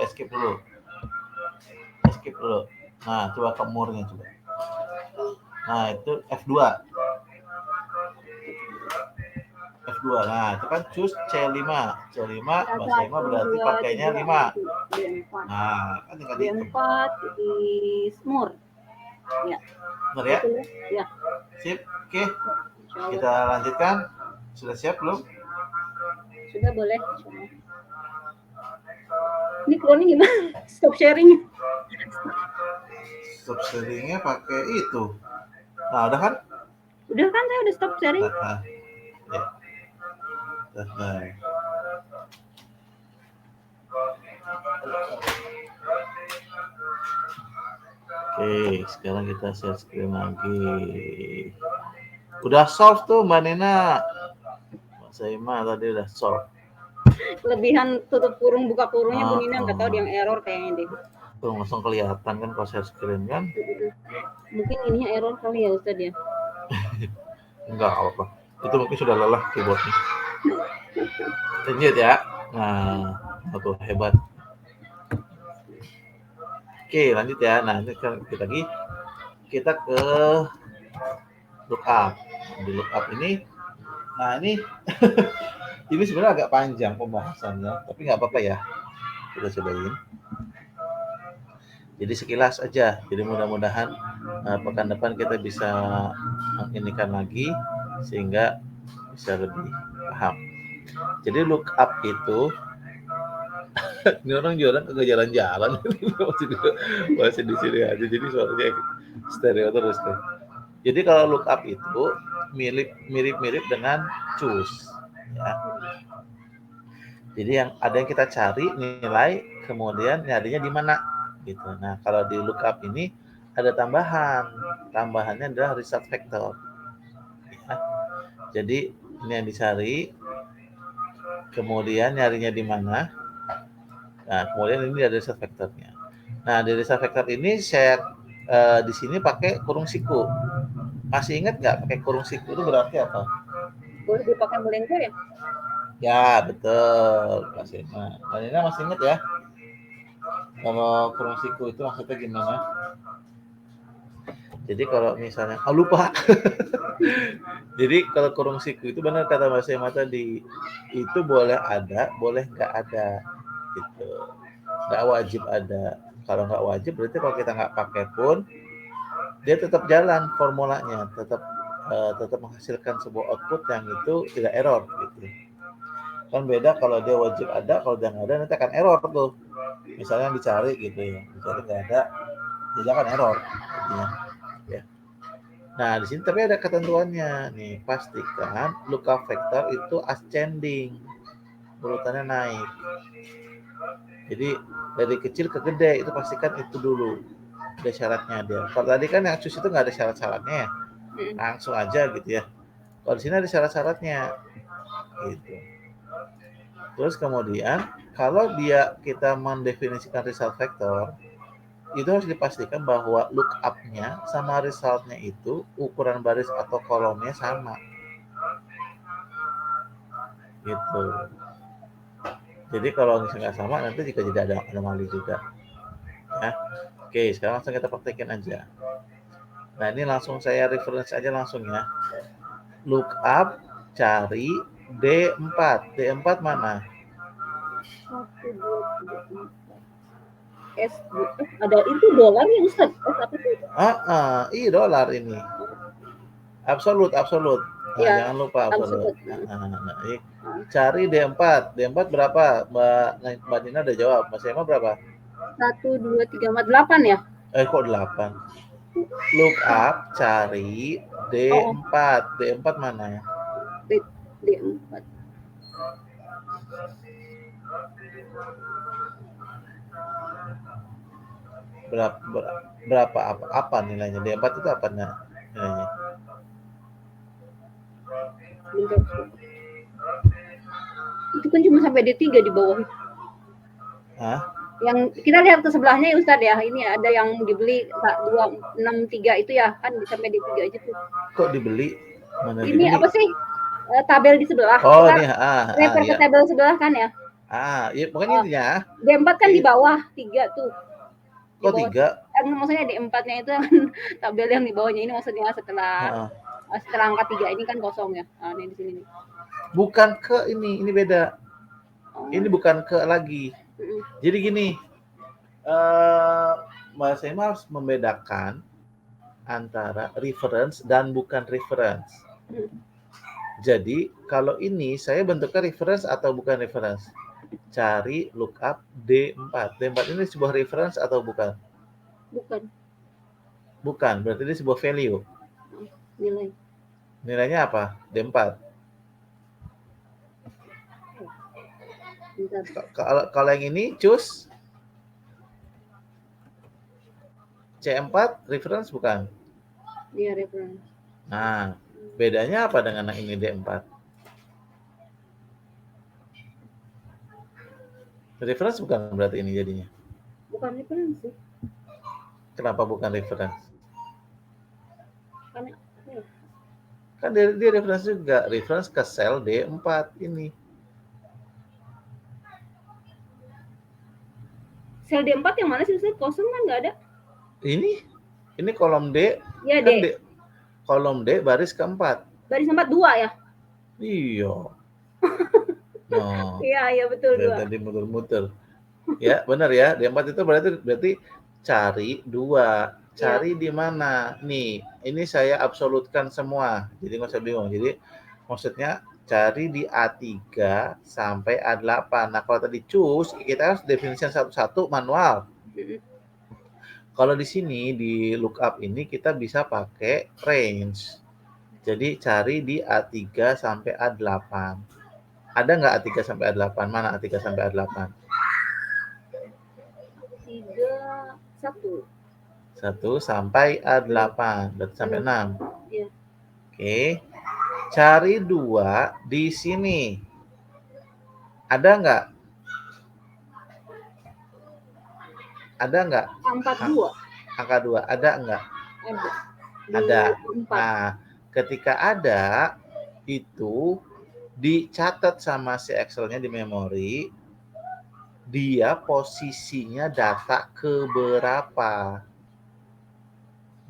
S1: Nah, coba ke more-nya coba. Nah, itu F2. Nah, itu kan choose C5. Bahasa 5 berarti pakainya 5. Nah, kan tinggal di
S2: B4 di smur. Ya.
S1: Benar ya?
S2: Ya.
S1: Sip. Oke. Kita lanjutkan. Sudah siap belum?
S2: Sudah, boleh. Ini keluarnya gimana? Stop sharing.
S1: Stop sharingnya pakai itu. Nah, udah kan?
S2: Udah kan, saya udah stop sharing.
S1: Ya. Nah. Oke, sekarang kita share screen lagi. Udah solve tuh Mbak Nina. Mbak Saima tadi udah solve.
S2: Lebihan tutup kurung buka kurungnya Bu Nina nggak tahu dia yang error kayaknya deh.
S1: Tuh langsung kelihatan kan kalau share screen kan?
S2: Mungkin ininya error kali ya Ustaz ya.
S1: Enggak apa-apa. Itu mungkin sudah lelah keyboardnya. Lanjut ya. Nah, aku hebat. Oke, lanjut ya. Nah, ini kita ke lookup. Di lookup ini, nah ini ini sebenarnya agak panjang pembahasannya, tapi nggak apa-apa ya. Kita cobain. Jadi sekilas aja. Jadi mudah-mudahan pekan depan kita bisa menginikan lagi sehingga bisa lebih paham. Jadi lookup itu ini orang jualan kagak jalan-jalan masih di sini aja, jadi suaranya stereo terus deh. Jadi kalau lookup itu mirip-mirip dengan choose, ya. Jadi ada yang kita cari nilai, kemudian nyarinya di mana, gitu. Nah, kalau di lookup ini ada tambahannya adalah result vector. Ya. Jadi ini yang dicari, kemudian nyarinya di mana. Nah, kemudian ini ada result vectornya. Nah, di result vector ini saya di sini pakai kurung siku. Masih ingat nggak pakai kurung siku itu berarti apa?
S2: Boleh dipakai melingkar ya?
S1: Ya, betul. Mbak Nina masih ingat ya? Kalau kurung siku itu maksudnya gimana? Jadi kalau misalnya, lupa. Jadi kalau kurung siku itu benar kata Mbak Sema tadi, itu boleh ada, boleh nggak ada, gitu. Nggak wajib ada. Kalau nggak wajib berarti kalau kita nggak pakai pun, dia tetap jalan formulanya, tetap menghasilkan sebuah output yang itu tidak error, gitu. Kan beda kalau dia wajib ada, kalau dia nggak ada nanti akan error tuh. Misalnya dicari gitu ya, dicari nggak ada, jadi akan error. Ya. Nah di sini tapi ada ketentuannya nih, pastikan lookup vector itu ascending, urutannya naik. Jadi dari kecil ke gede itu pastikan itu dulu, ada syaratnya dia. Kalau tadi kan yang choose itu nggak ada syarat-syaratnya ya, langsung aja gitu ya. Kalau di sini ada syarat-syaratnya, gitu. Terus kemudian kalau kita mendefinisikan result vector, itu harus dipastikan bahwa lookup-nya sama result-nya itu ukuran baris atau kolomnya sama. Gitu. Jadi kalau misalnya nggak sama, nanti juga tidak ada anomali juga. Ya. Oke, sekarang langsung kita praktekin aja. Nah, ini langsung saya reference aja langsung ya. Lookup, cari D4. D4 mana?
S2: 1, 2, 3, 4. Ada itu dolar ya Ustaz? Apa sih?
S1: Iya dolar ini. Absolut. Nah,
S2: Ya,
S1: jangan lupa absolut.
S2: absolut.
S1: Cari D4. D4 berapa? Mbak Nina udah jawab. Mas Emma berapa?
S2: 1, 2, 3, 4, 8 ya?
S1: Kok 8? Lookup, cari D4. D4 mana?
S2: D4.
S1: Berapa apa nilainya? D4 itu apa nilainya?
S2: Itu kan cuma sampai D3 di bawah.
S1: Hah?
S2: Yang kita lihat ke sebelahnya ya Ustaz ya, ini ada yang dibeli 263 itu ya, kan sampai D3 aja tuh.
S1: Kok dibeli? Mana
S2: ini
S1: dibeli?
S2: Apa sih? Tabel di sebelah.
S1: Oh,
S2: kita
S1: ini
S2: refer ke tabel sebelah kan ya?
S1: Iya pokoknya intinya.
S2: D4 kan di bawah 3 tuh.
S1: Kok 3?
S2: Maksudnya D4-nya itu kan tabel yang di bawahnya, ini maksudnya setelah angka 3 ini kan kosong ya. Ini di sini nih.
S1: Bukan ke ini beda. Ini bukan ke lagi. Jadi gini, Mbak Sema harus membedakan antara reference dan bukan reference. Jadi kalau ini saya bentuknya reference atau bukan reference? Cari lookup D4. D4 ini sebuah reference atau bukan? Bukan, berarti ini sebuah value. Nilainya apa? D4. Kalau yang ini choose C4 reference bukan?
S2: Iya, reference.
S1: Nah, bedanya apa dengan yang ini D4? Reference bukan berarti ini jadinya?
S2: Bukan reference sih.
S1: Kenapa bukan reference?
S2: Karena
S1: kan dia reference juga, reference ke sel D4 ini.
S2: Sel D4 yang mana sih? Kosong kan nggak ada.
S1: Ini kolom D.
S2: Ya,
S1: kan
S2: D.
S1: Kolom D baris keempat.
S2: Baris keempat 2 ya?
S1: Iya.
S2: No. Iya betul 2.
S1: Tadi muter-muter. Ya, benar ya. D4 itu berarti cari 2. Cari di mana? Nih, ini saya absolutkan semua. Jadi nggak usah bingung. Jadi maksudnya cari di A3 sampai A8. Nah, kalau tadi choose, kita harus definisikan satu-satu manual. Kalau di sini di lookup ini kita bisa pakai range. Jadi cari di A3 sampai A8. Ada nggak A3 sampai A8? Mana A3 sampai A8? 1 sampai A8, berarti sampai 6.
S2: Iya.
S1: Oke. Cari 2 di sini. Ada nggak? Ada nggak? Angka 2 ada nggak? Ada. Nah, ketika ada itu dicatat sama si Excel-nya di memori, dia posisinya data keberapa.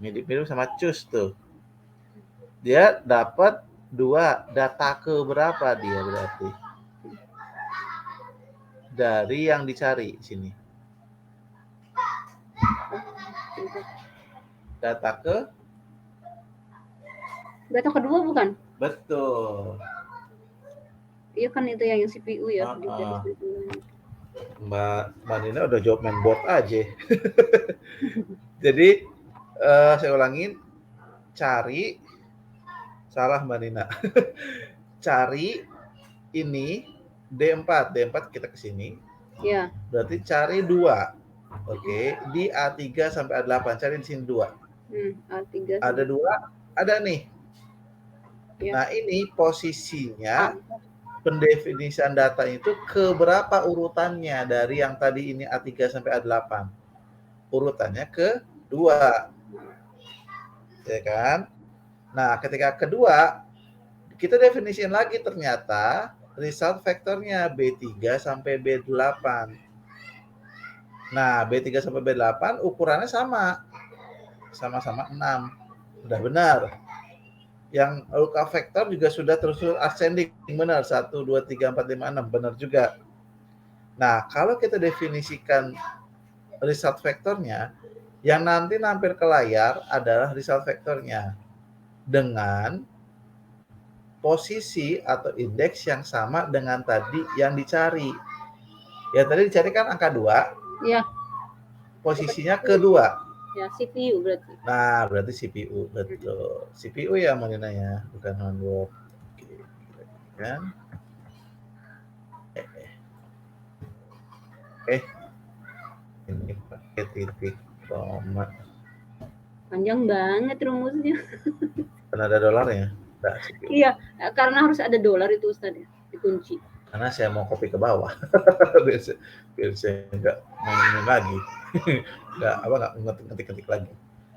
S1: Mirip-mirip sama cus tuh. Dia dapat 2, data keberapa dia berarti? Dari yang dicari sini. Data
S2: kedua bukan?
S1: Betul.
S2: Iya kan itu yang CPU ya.
S1: Mbak Nina udah jawab main board aja. Jadi saya ulangin, cari, salah Mbak Nina. Cari ini D4 kita ke sini.
S2: Iya.
S1: Berarti cari 2. Oke, di A3 sampai A8 cari di sini 2.
S2: A3.
S1: Ada 2, ada nih. Ya. Nah, ini posisinya pendefinisian data itu ke berapa urutannya dari yang tadi ini A3 sampai A8. Urutannya ke 2. Ya kan? Nah, ketika kedua, kita definisiin lagi ternyata result vektornya B3 sampai B8. Nah, B3 sampai B8 ukurannya sama-sama 6. Udah benar. Yang lookup vektor juga sudah terus ascending, benar. 1, 2, 3, 4, 5, 6, benar juga. Nah, kalau kita definisikan result vektornya, yang nanti nampil ke layar adalah result vektornya dengan posisi atau indeks yang sama dengan tadi yang dicari. Ya, tadi dicari kan angka 2. Iya. Posisinya kedua.
S2: Ya, CPU berarti.
S1: Nah, berarti CPU, betul. CPU ya Marina ya, bukan onboard. Oke, kan? Ini pakai titik koma.
S2: Panjang banget rumusnya.
S1: Kan ada dolarnya? Enggak,
S2: CPU. Iya, karena harus ada dolar itu Ustaz ya, dikunci.
S1: Karena saya mau copy ke bawah. biar saya enggak main lagi. Enggak ngetik lagi.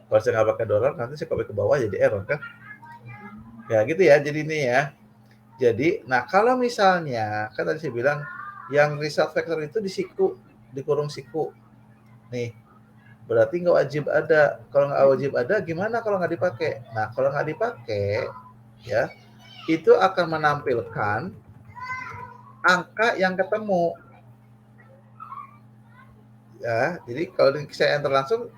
S1: Kalau saya nggak pakai dolar, nanti saya copy ke bawah jadi error kan? Ya gitu ya, jadi ini ya. Jadi, nah kalau misalnya, kan tadi saya bilang, yang result vector itu dikurung siku. Nih, berarti nggak wajib ada. Kalau nggak wajib ada, gimana kalau nggak dipakai? Nah, kalau nggak dipakai, ya, itu akan menampilkan angka yang ketemu. Ya, jadi kalau saya enter langsung,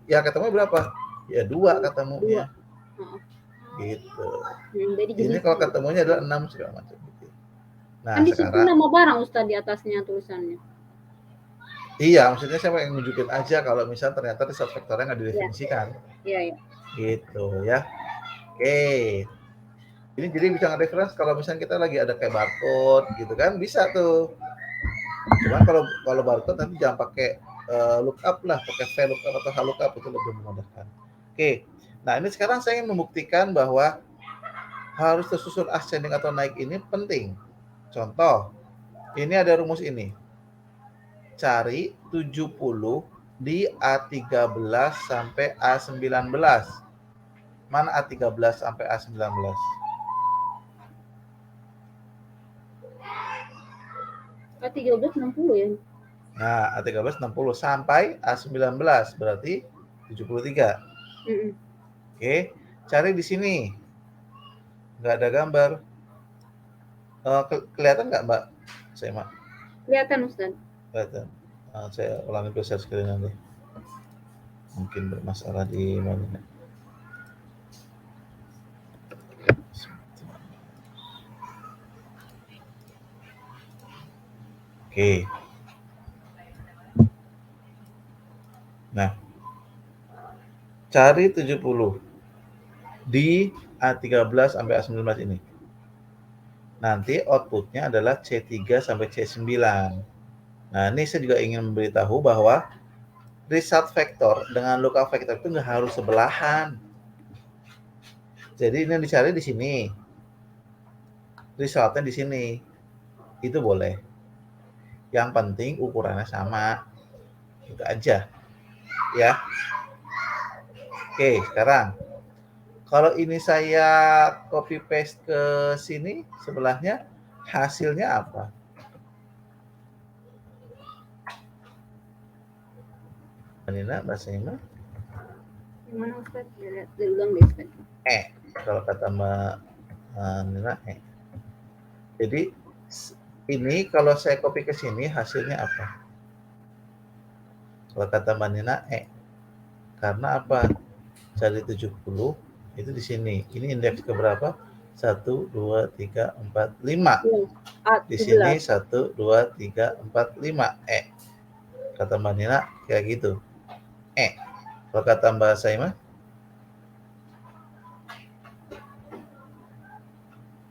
S1: ya ketemu berapa? Ya 2 ketemunya. Gitu. Ini kalau ketemunya adalah 6 segala macam.
S2: Nah, kan di situ nama barang Ustaz di atasnya tulisannya.
S1: Iya, maksudnya saya pengen nunjukin aja kalau misalnya ternyata result vektornya nggak didefinisikan.
S2: Iya.
S1: Gitu ya. Oke. Ini jadi bisa nge-reference kalau misalnya kita lagi ada kayak barcode gitu kan, bisa tuh. Cuman kalau barcode nanti jangan pakai lookup lah, pakai VLOOKUP atau HLOOKUP, itu lebih memudahkan. Oke. Nah, ini sekarang saya ingin membuktikan bahwa harus tersusun ascending atau naik ini penting. Contoh, ini ada rumus ini. Cari 70 di A13 sampai A19. Mana A13 sampai A19?
S2: A13 60 ya.
S1: Nah, A13 60 sampai A19 berarti 73. Oke, cari di sini. Nggak ada gambar. Kelihatan nggak Mbak Sema?
S2: Kelihatan Ustaz.
S1: Kelihatan. Nah, saya ulangi share screen nanti. Mungkin bermasalah di mana. Oke. Nah, Cari 70 di A13 sampai A19 ini. Nanti outputnya adalah C3 sampai C9. Nah, ini saya juga ingin memberitahu bahwa result vector dengan lookup vector itu nggak harus sebelahan. Jadi ini yang dicari di sini, resultnya di sini, itu boleh. Yang penting ukurannya sama, itu aja, ya. Oke, sekarang kalau ini saya copy paste ke sini sebelahnya, hasilnya apa? Nina, bahasanya
S2: Gimana Ustaz? Lihat diulang deh Ustaz.
S1: Kalau kata Mbak Nina, Jadi ini kalau saya copy ke sini hasilnya apa? Kalau kata Mbak Nina, karena apa? Cari 70 itu di sini. Ini indeks ke berapa? 1, 2, 3, 4, 5. Di sini 1, 2, 3, 4, 5. Kata Mbak Nina kayak gitu. Kalau kata Mbak Saimah?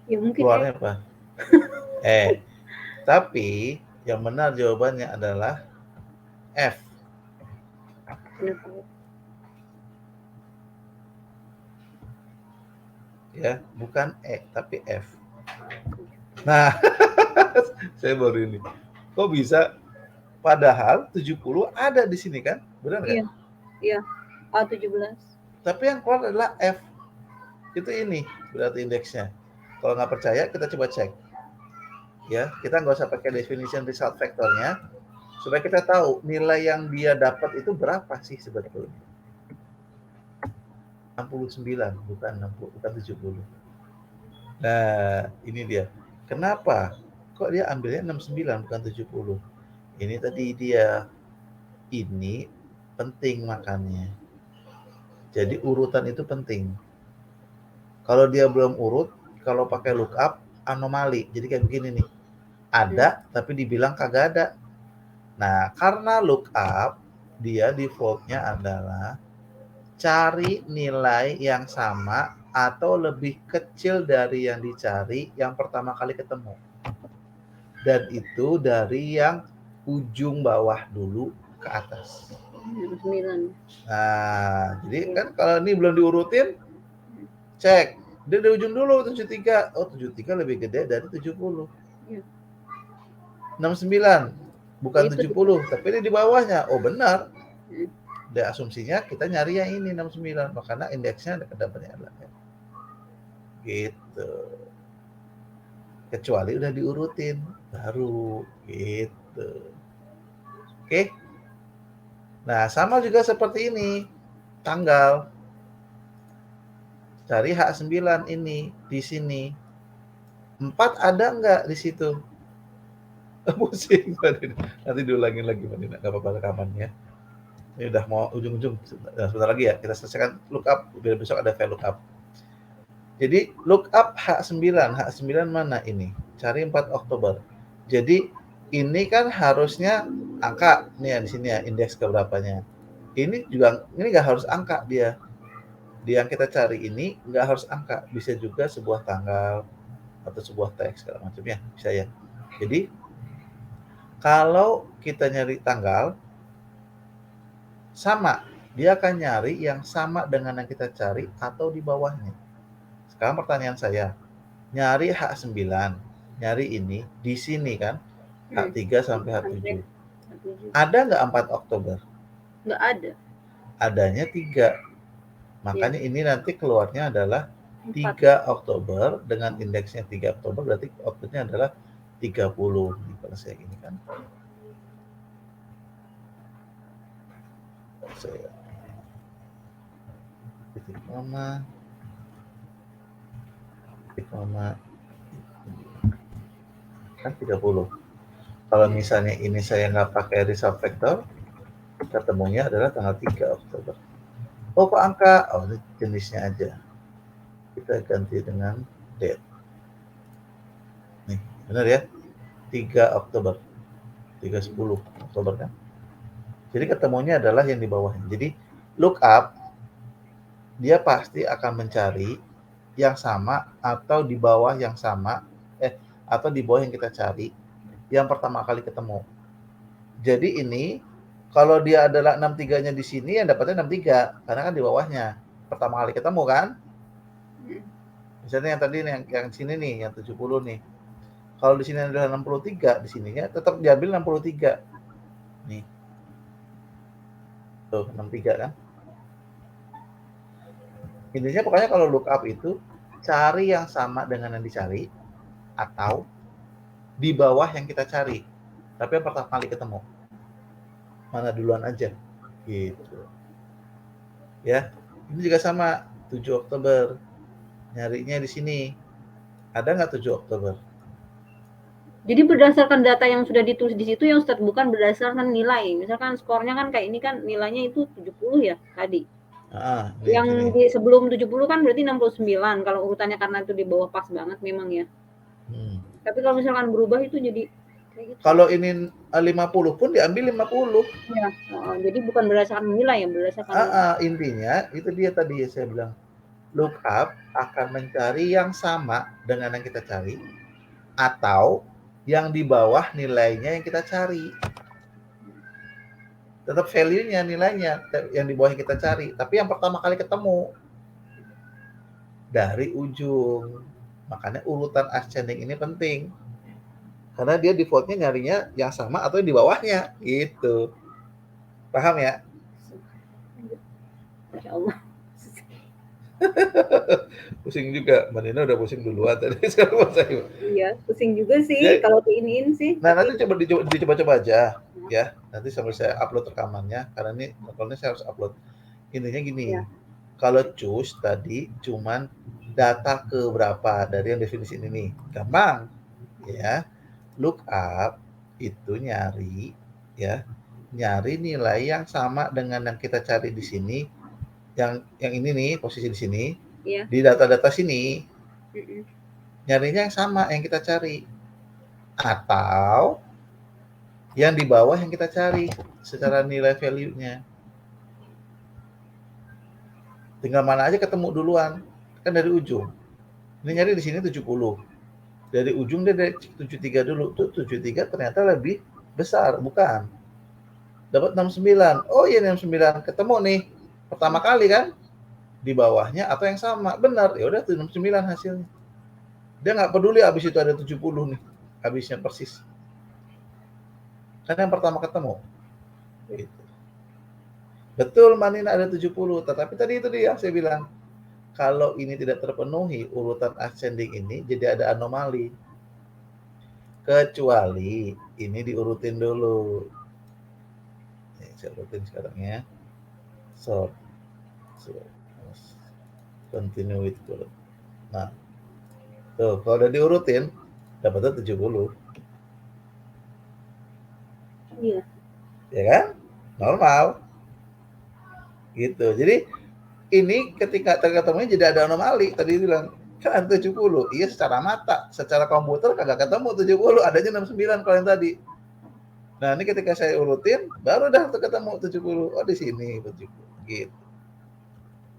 S2: Ya mungkin
S1: keluarnya apa? Tapi yang benar jawabannya adalah F. Ya, bukan tapi F. Nah, saya baru ini. Kok bisa? Padahal 70 ada di sini kan? Benar nggak?
S2: Iya. A17.
S1: Tapi yang keluar adalah F. Itu ini berarti indeksnya. Kalau nggak percaya, kita coba cek. Ya, kita nggak usah pakai definition result vectornya, supaya kita tahu nilai yang dia dapat itu berapa sih sebetulnya. 69, bukan 60, bukan 70. Nah, ini dia. Kenapa? Kok dia ambilnya 69 bukan 70? Ini tadi dia. Ini penting makannya. Jadi urutan itu penting. Kalau dia belum urut, kalau pakai lookup anomali. Jadi kayak begini nih. Ada tapi dibilang kagak ada. Nah, karena lookup dia defaultnya adalah cari nilai yang sama atau lebih kecil dari yang dicari yang pertama kali ketemu. Dan itu dari yang ujung bawah dulu ke atas.
S2: 9.
S1: Nah, jadi kan kalau ini belum diurutin, cek. Dia dari ujung dulu 73. Oh, 73 lebih gede dari 70. 69 bukan 70, tapi ini di bawahnya. Oh, benar. Dan asumsinya kita nyari yang ini 69, makanya indeksnya dapatnya adalah gitu. Kecuali udah diurutin baru gitu. Oke. Nah, sama juga seperti ini. Tanggal. Cari H9 ini di sini. 4 ada nggak di situ? Pusing, nanti diulangin lagi, Mbak Nina. Nggak apa-apa rekamannya. Ini udah mau ujung-ujung. Sebentar lagi ya, kita selesaikan lookup. Biar besok ada file lookup. Jadi lookup H9. H9 mana ini? Cari 4 Oktober. Jadi ini kan harusnya angka. Nih ya, di sini ya, indeks keberapanya. Ini juga, ini nggak harus angka dia. Dia yang kita cari ini nggak harus angka. Bisa juga sebuah tanggal atau sebuah teks, segala macamnya. Bisa ya. Jadi kalau kita nyari tanggal, sama. Dia akan nyari yang sama dengan yang kita cari atau di bawahnya. Sekarang pertanyaan saya, nyari H9, nyari ini di sini kan, H3 sampai H7. Ada nggak 4 Oktober?
S2: Nggak ada.
S1: Adanya 3. Makanya ini nanti keluarnya adalah 3 Oktober dengan indeksnya 3 Oktober, berarti outputnya adalah 30. Ini kalau saya gini kan. Saya titik koma kan 30. Kalau misalnya ini saya nggak pakai result vector, ketemunya adalah tanggal 3 Oktober. Oh, kok angka? Oh, ini jenisnya aja. Kita ganti dengan date. Nih, benar ya? 3 Oktober. 3/10 Oktober kan? Jadi ketemunya adalah yang di bawahnya. Jadi lookup dia pasti akan mencari yang sama atau di bawah yang sama, atau di bawah yang kita cari yang pertama kali ketemu. Jadi ini kalau dia adalah 63-nya di sini, yang dapatnya 63 karena kan di bawahnya pertama kali ketemu kan. Misalnya yang tadi yang sini nih, yang 70 nih. Kalau di sini adalah 63, di sininya tetap diambil 63. Nih. Tuh, 63 kan. Intinya pokoknya kalau look up itu cari yang sama dengan yang dicari atau di bawah yang kita cari. Tapi yang pertama kali ketemu. Mana duluan aja. Gitu. Ya. Ini juga sama, 7 Oktober. Nyarinya di sini. Ada nggak 7 Oktober?
S2: Jadi berdasarkan data yang sudah ditulis di situ ya Ustadz, bukan berdasarkan nilai. Misalkan skornya kan kayak ini kan nilainya itu 70 ya tadi. Yang
S1: Sini.
S2: di sebelum 70 kan berarti 69 kalau urutannya karena itu di bawah pas banget memang ya. Tapi kalau misalkan berubah itu jadi kayak gitu.
S1: Kalau ini 50 pun diambil 50.
S2: Ya, jadi bukan berdasarkan nilai ya, berdasarkan
S1: intinya itu dia tadi saya bilang. Look up akan mencari yang sama dengan yang kita cari atau yang di bawah nilainya yang kita cari. Tetap value-nya, nilainya yang di bawah yang kita cari, tapi yang pertama kali ketemu dari ujung. Makanya urutan ascending ini penting. Karena dia defaultnya nyarinya yang sama atau yang di bawahnya, gitu. Paham ya?
S2: Masya Allah.
S1: Pusing juga, Mbak Nina udah pusing duluan tadi sekarang saya.
S2: Iya, pusing juga sih ya, kalau diiniin sih.
S1: Nah, nanti dicoba aja ya. Nanti sambil saya upload rekamannya karena ini novelnya saya harus upload. Intinya gini. Ya. Kalau choose tadi cuman data ke berapa dari yang definisi ini nih. Gampang. Ya. Look up itu nyari ya. Nyari nilai yang sama dengan yang kita cari di sini. Yang ini nih, posisi di sini. Ya. Di data-data sini. Nyarinya yang sama yang kita cari. Atau yang di bawah yang kita cari secara nilai value-nya. Tinggal mana aja ketemu duluan. Kan dari ujung. Ini nyari di sini 70. Dari ujung dia dari 73 dulu. Tuh 73 ternyata lebih besar, bukan? Dapat 69. Oh iya 69 ketemu nih. Pertama kali kan? Di bawahnya atau yang sama. Benar. Ya udah 69 hasilnya. Dia nggak peduli habis itu ada 70 nih. Habisnya persis. Karena yang pertama ketemu. Gitu. Betul Manina ada 70, tetapi tadi itu dia saya bilang. Kalau ini tidak terpenuhi urutan ascending ini, jadi ada anomali. Kecuali ini diurutin dulu. Saya urutin sekarang ya. Sort. Continue with column. Nah, tuh kalau udah diurutin, dapatnya 70. Iya. Ya kan? Normal. Gitu. Jadi ini ketika terketemunya jadi ada anomali. Tadi bilang kan ada 70. Iya secara mata, secara komputer kagak ketemu 70, adanya 69 kalau yang tadi. Nah, ini ketika saya urutin baru dah ketemu 70. Oh, di sini 70. Gitu.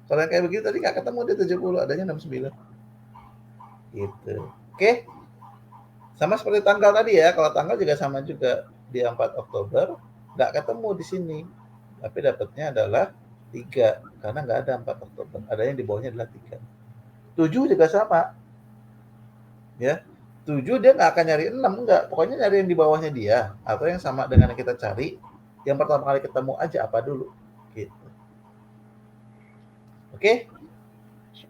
S1: Kalau yang kayak begitu tadi nggak ketemu dia 70, adanya 69. Gitu. Oke. Sama seperti tanggal tadi ya. Kalau tanggal juga sama juga. Di 4 Oktober nggak ketemu di sini. Tapi dapatnya adalah 3 karena nggak ada 4 Oktober. Adanya di bawahnya adalah 3. 7 juga sama. Ya. 7 dia nggak akan nyari 6, enggak. Pokoknya nyari yang di bawahnya dia atau yang sama dengan yang kita cari. Yang pertama kali ketemu aja apa dulu. Gitu. Oke?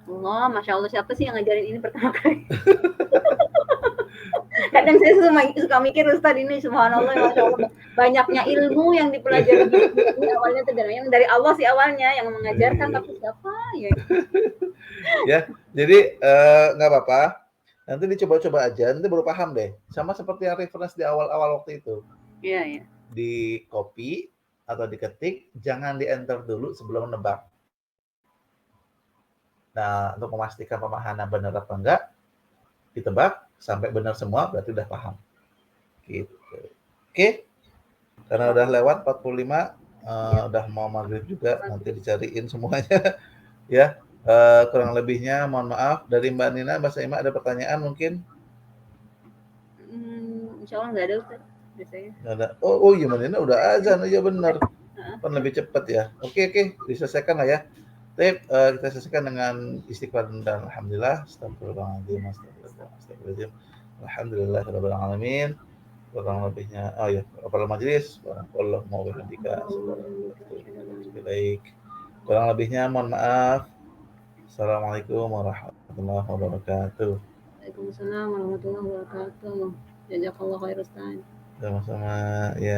S2: Masya Allah, siapa sih yang ngajarin ini pertama kali? Kadang saya suka mikir Ustadz ini subhanallah, Masya Allah, banyaknya ilmu yang dipelajari ini awalnya itu dari Allah sih awalnya yang mengajarkan, tapi siapa ya?
S1: Ya, jadi nggak apa-apa. Nanti dicoba-coba aja, nanti baru paham deh. Sama seperti yang reference di awal-awal waktu itu.
S2: Iya, iya.
S1: Di copy atau diketik, jangan di-enter dulu sebelum menebak. Nah, untuk memastikan pemahaman benar apa enggak, ditebak sampai benar semua berarti udah paham. Gitu. Oke. Karena udah lewat 45, udah mau maghrib juga, nanti dicariin semuanya. Ya, kurang lebihnya mohon maaf. Dari Mbak Nina, Mbak Saima ada pertanyaan mungkin?
S2: Insya Allah nggak ada Ustaz, biasanya.
S1: Nggak ada. Oh iya Mbak Nina udah azan, iya benar.
S2: Heeh.
S1: Kan lebih cepat ya. Oke, diselesaikan lah ya. Baik, kita selesaikan dengan istighfar dan alhamdulillah. Astagfirullahaladzim, astagfirullahaladzim. Alhamdulillahirabbil alamin. Kurang lebihnya, oh ya, kepala majelis, warahmatullahi wabarakatuh. Baik, kurang lebihnya mohon maaf. Assalamualaikum warahmatullahi wabarakatuh.
S2: Waalaikumsalam warahmatullahi wabarakatuh. Jazakallah khair Ustaz.
S1: Sama-sama, ya.